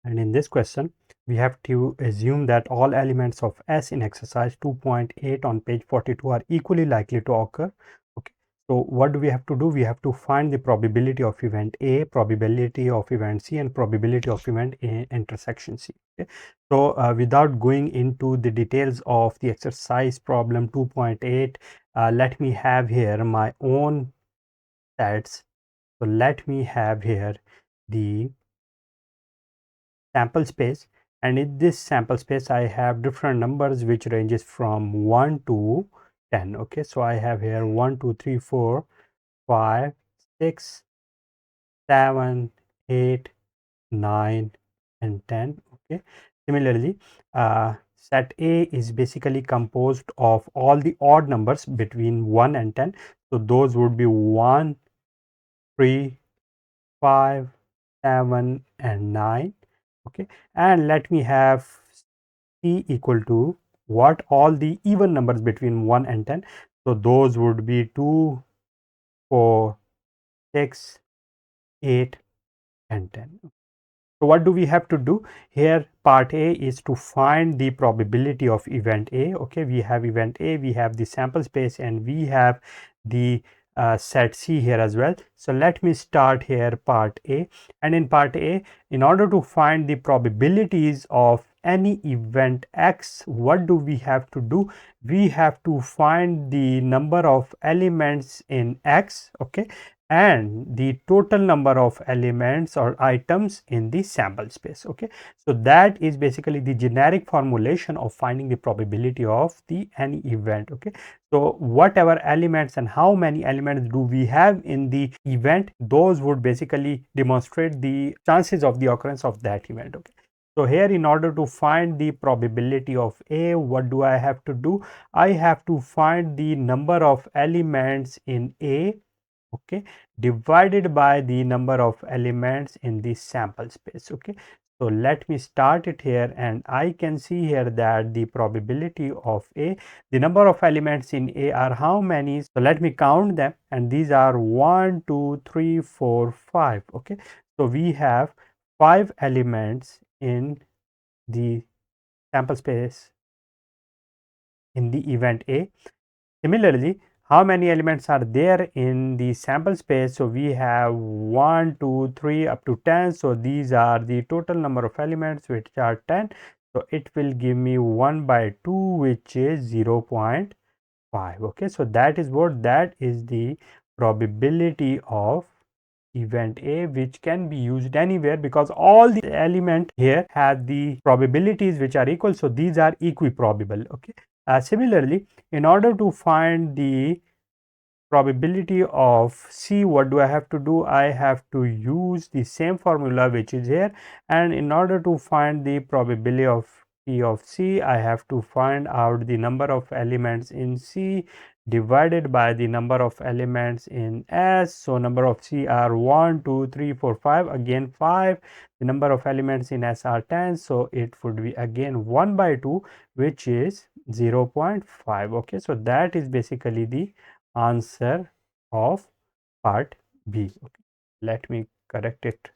and in this question we have to assume that all elements of S in exercise 2.8 on page 42 are equally likely to occur. Okay, so what do we have to do? We have to find the probability of event A, probability of event C, and probability of event A intersection C. Okay, so without going into the details of the exercise problem 2.8, let me have here my own sets. So let me have here the sample space, and in this sample space I have different numbers which ranges from 1 to 10. Okay, so I have here 1, 2, 3, 4, 5, 6, 7, 8, 9 and 10. Okay, similarly, set A is basically composed of all the odd numbers between 1 and 10. So those would be 1, 3, 5, 7 and 9. Okay, and let me have C equal to what? All the even numbers between 1 and 10. So those would be 2, 4, 6, 8 and 10. So what do we have to do here? Part A is to find the probability of event A. Okay, we have event A, we have the sample space, and we have the set C here as well. So let me start here part A, and in part A, in order to find the probabilities of any event X, what do we have to do? We have to find the number of elements in X, okay, and the total number of elements or items in the sample space. Okay, so that is basically the generic formulation of finding the probability of the any event. Okay, so whatever elements and how many elements do we have in the event, those would basically demonstrate the chances of the occurrence of that event. Okay, so here, in order to find the probability of A, what do I have to do? I have to find the number of elements in A, okay, divided by the number of elements in the sample space. Okay, so let me start it here, and I can see here that the probability of A, the number of elements in A are how many? So let me count them, and these are 1 2 3 4 5. Okay, so we have 5 elements in the sample space in the event A. Similarly, how many elements are there in the sample space? So we have 1 2 3 up to 10. So these are the total number of elements, which are 10. So it will give me 1 by 2, which is 0.5. Okay, so that is what, that is the probability of event A, which can be used anywhere because all the element here have the probabilities which are equal. So these are equiprobable. Okay, similarly, in order to find the probability of C, what do I have to do? I have to use the same formula which is here, and in order to find the probability of P of C, I have to find out the number of elements in C divided by the number of elements in S. So number of C are 1 2 3 4 5, again 5. The number of elements in S are 10, so it would be again 1 by 2, which is 0.5. Okay, so that is basically the answer of part B. Okay, let me correct it.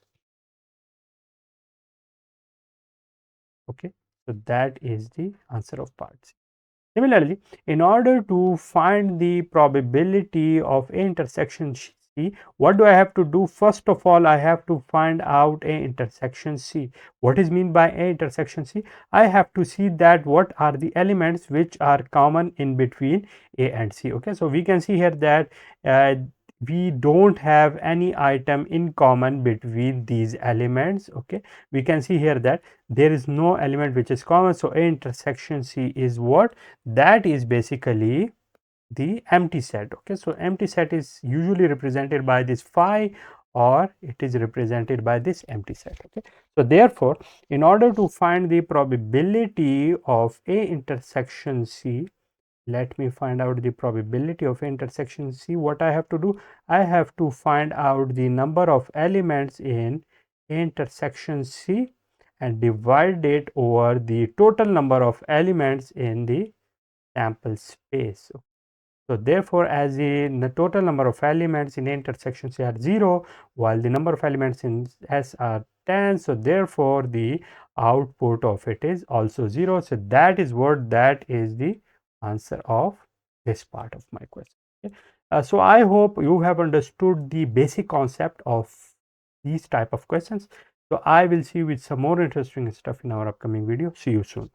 Okay, so that is the answer of part C. Similarly, in order to find the probability of A intersection C, what do I have to do? First of all, I have to find out A intersection C. What is mean by A intersection C? I have to see that what are the elements which are common in between A and C. Okay, so we can see here that we don't have any item in common between these elements. Okay, we can see here that there is no element which is common. So A intersection C is what? That is basically the empty set. Okay, so empty set is usually represented by this phi, or it is represented by this empty set. Okay, so therefore, in order to find the probability of A intersection C, let me find out the probability of intersection C. What I have to do? I have to find out the number of elements in intersection C and divide it over the total number of elements in the sample space. So therefore, as the total number of elements in intersection C are 0, while the number of elements in S are 10, so therefore the output of it is also 0. So that is what, that is the answer of this part of my question. Okay. So I hope you have understood the basic concept of these type of questions. So I will see you with some more interesting stuff in our upcoming video. See you soon.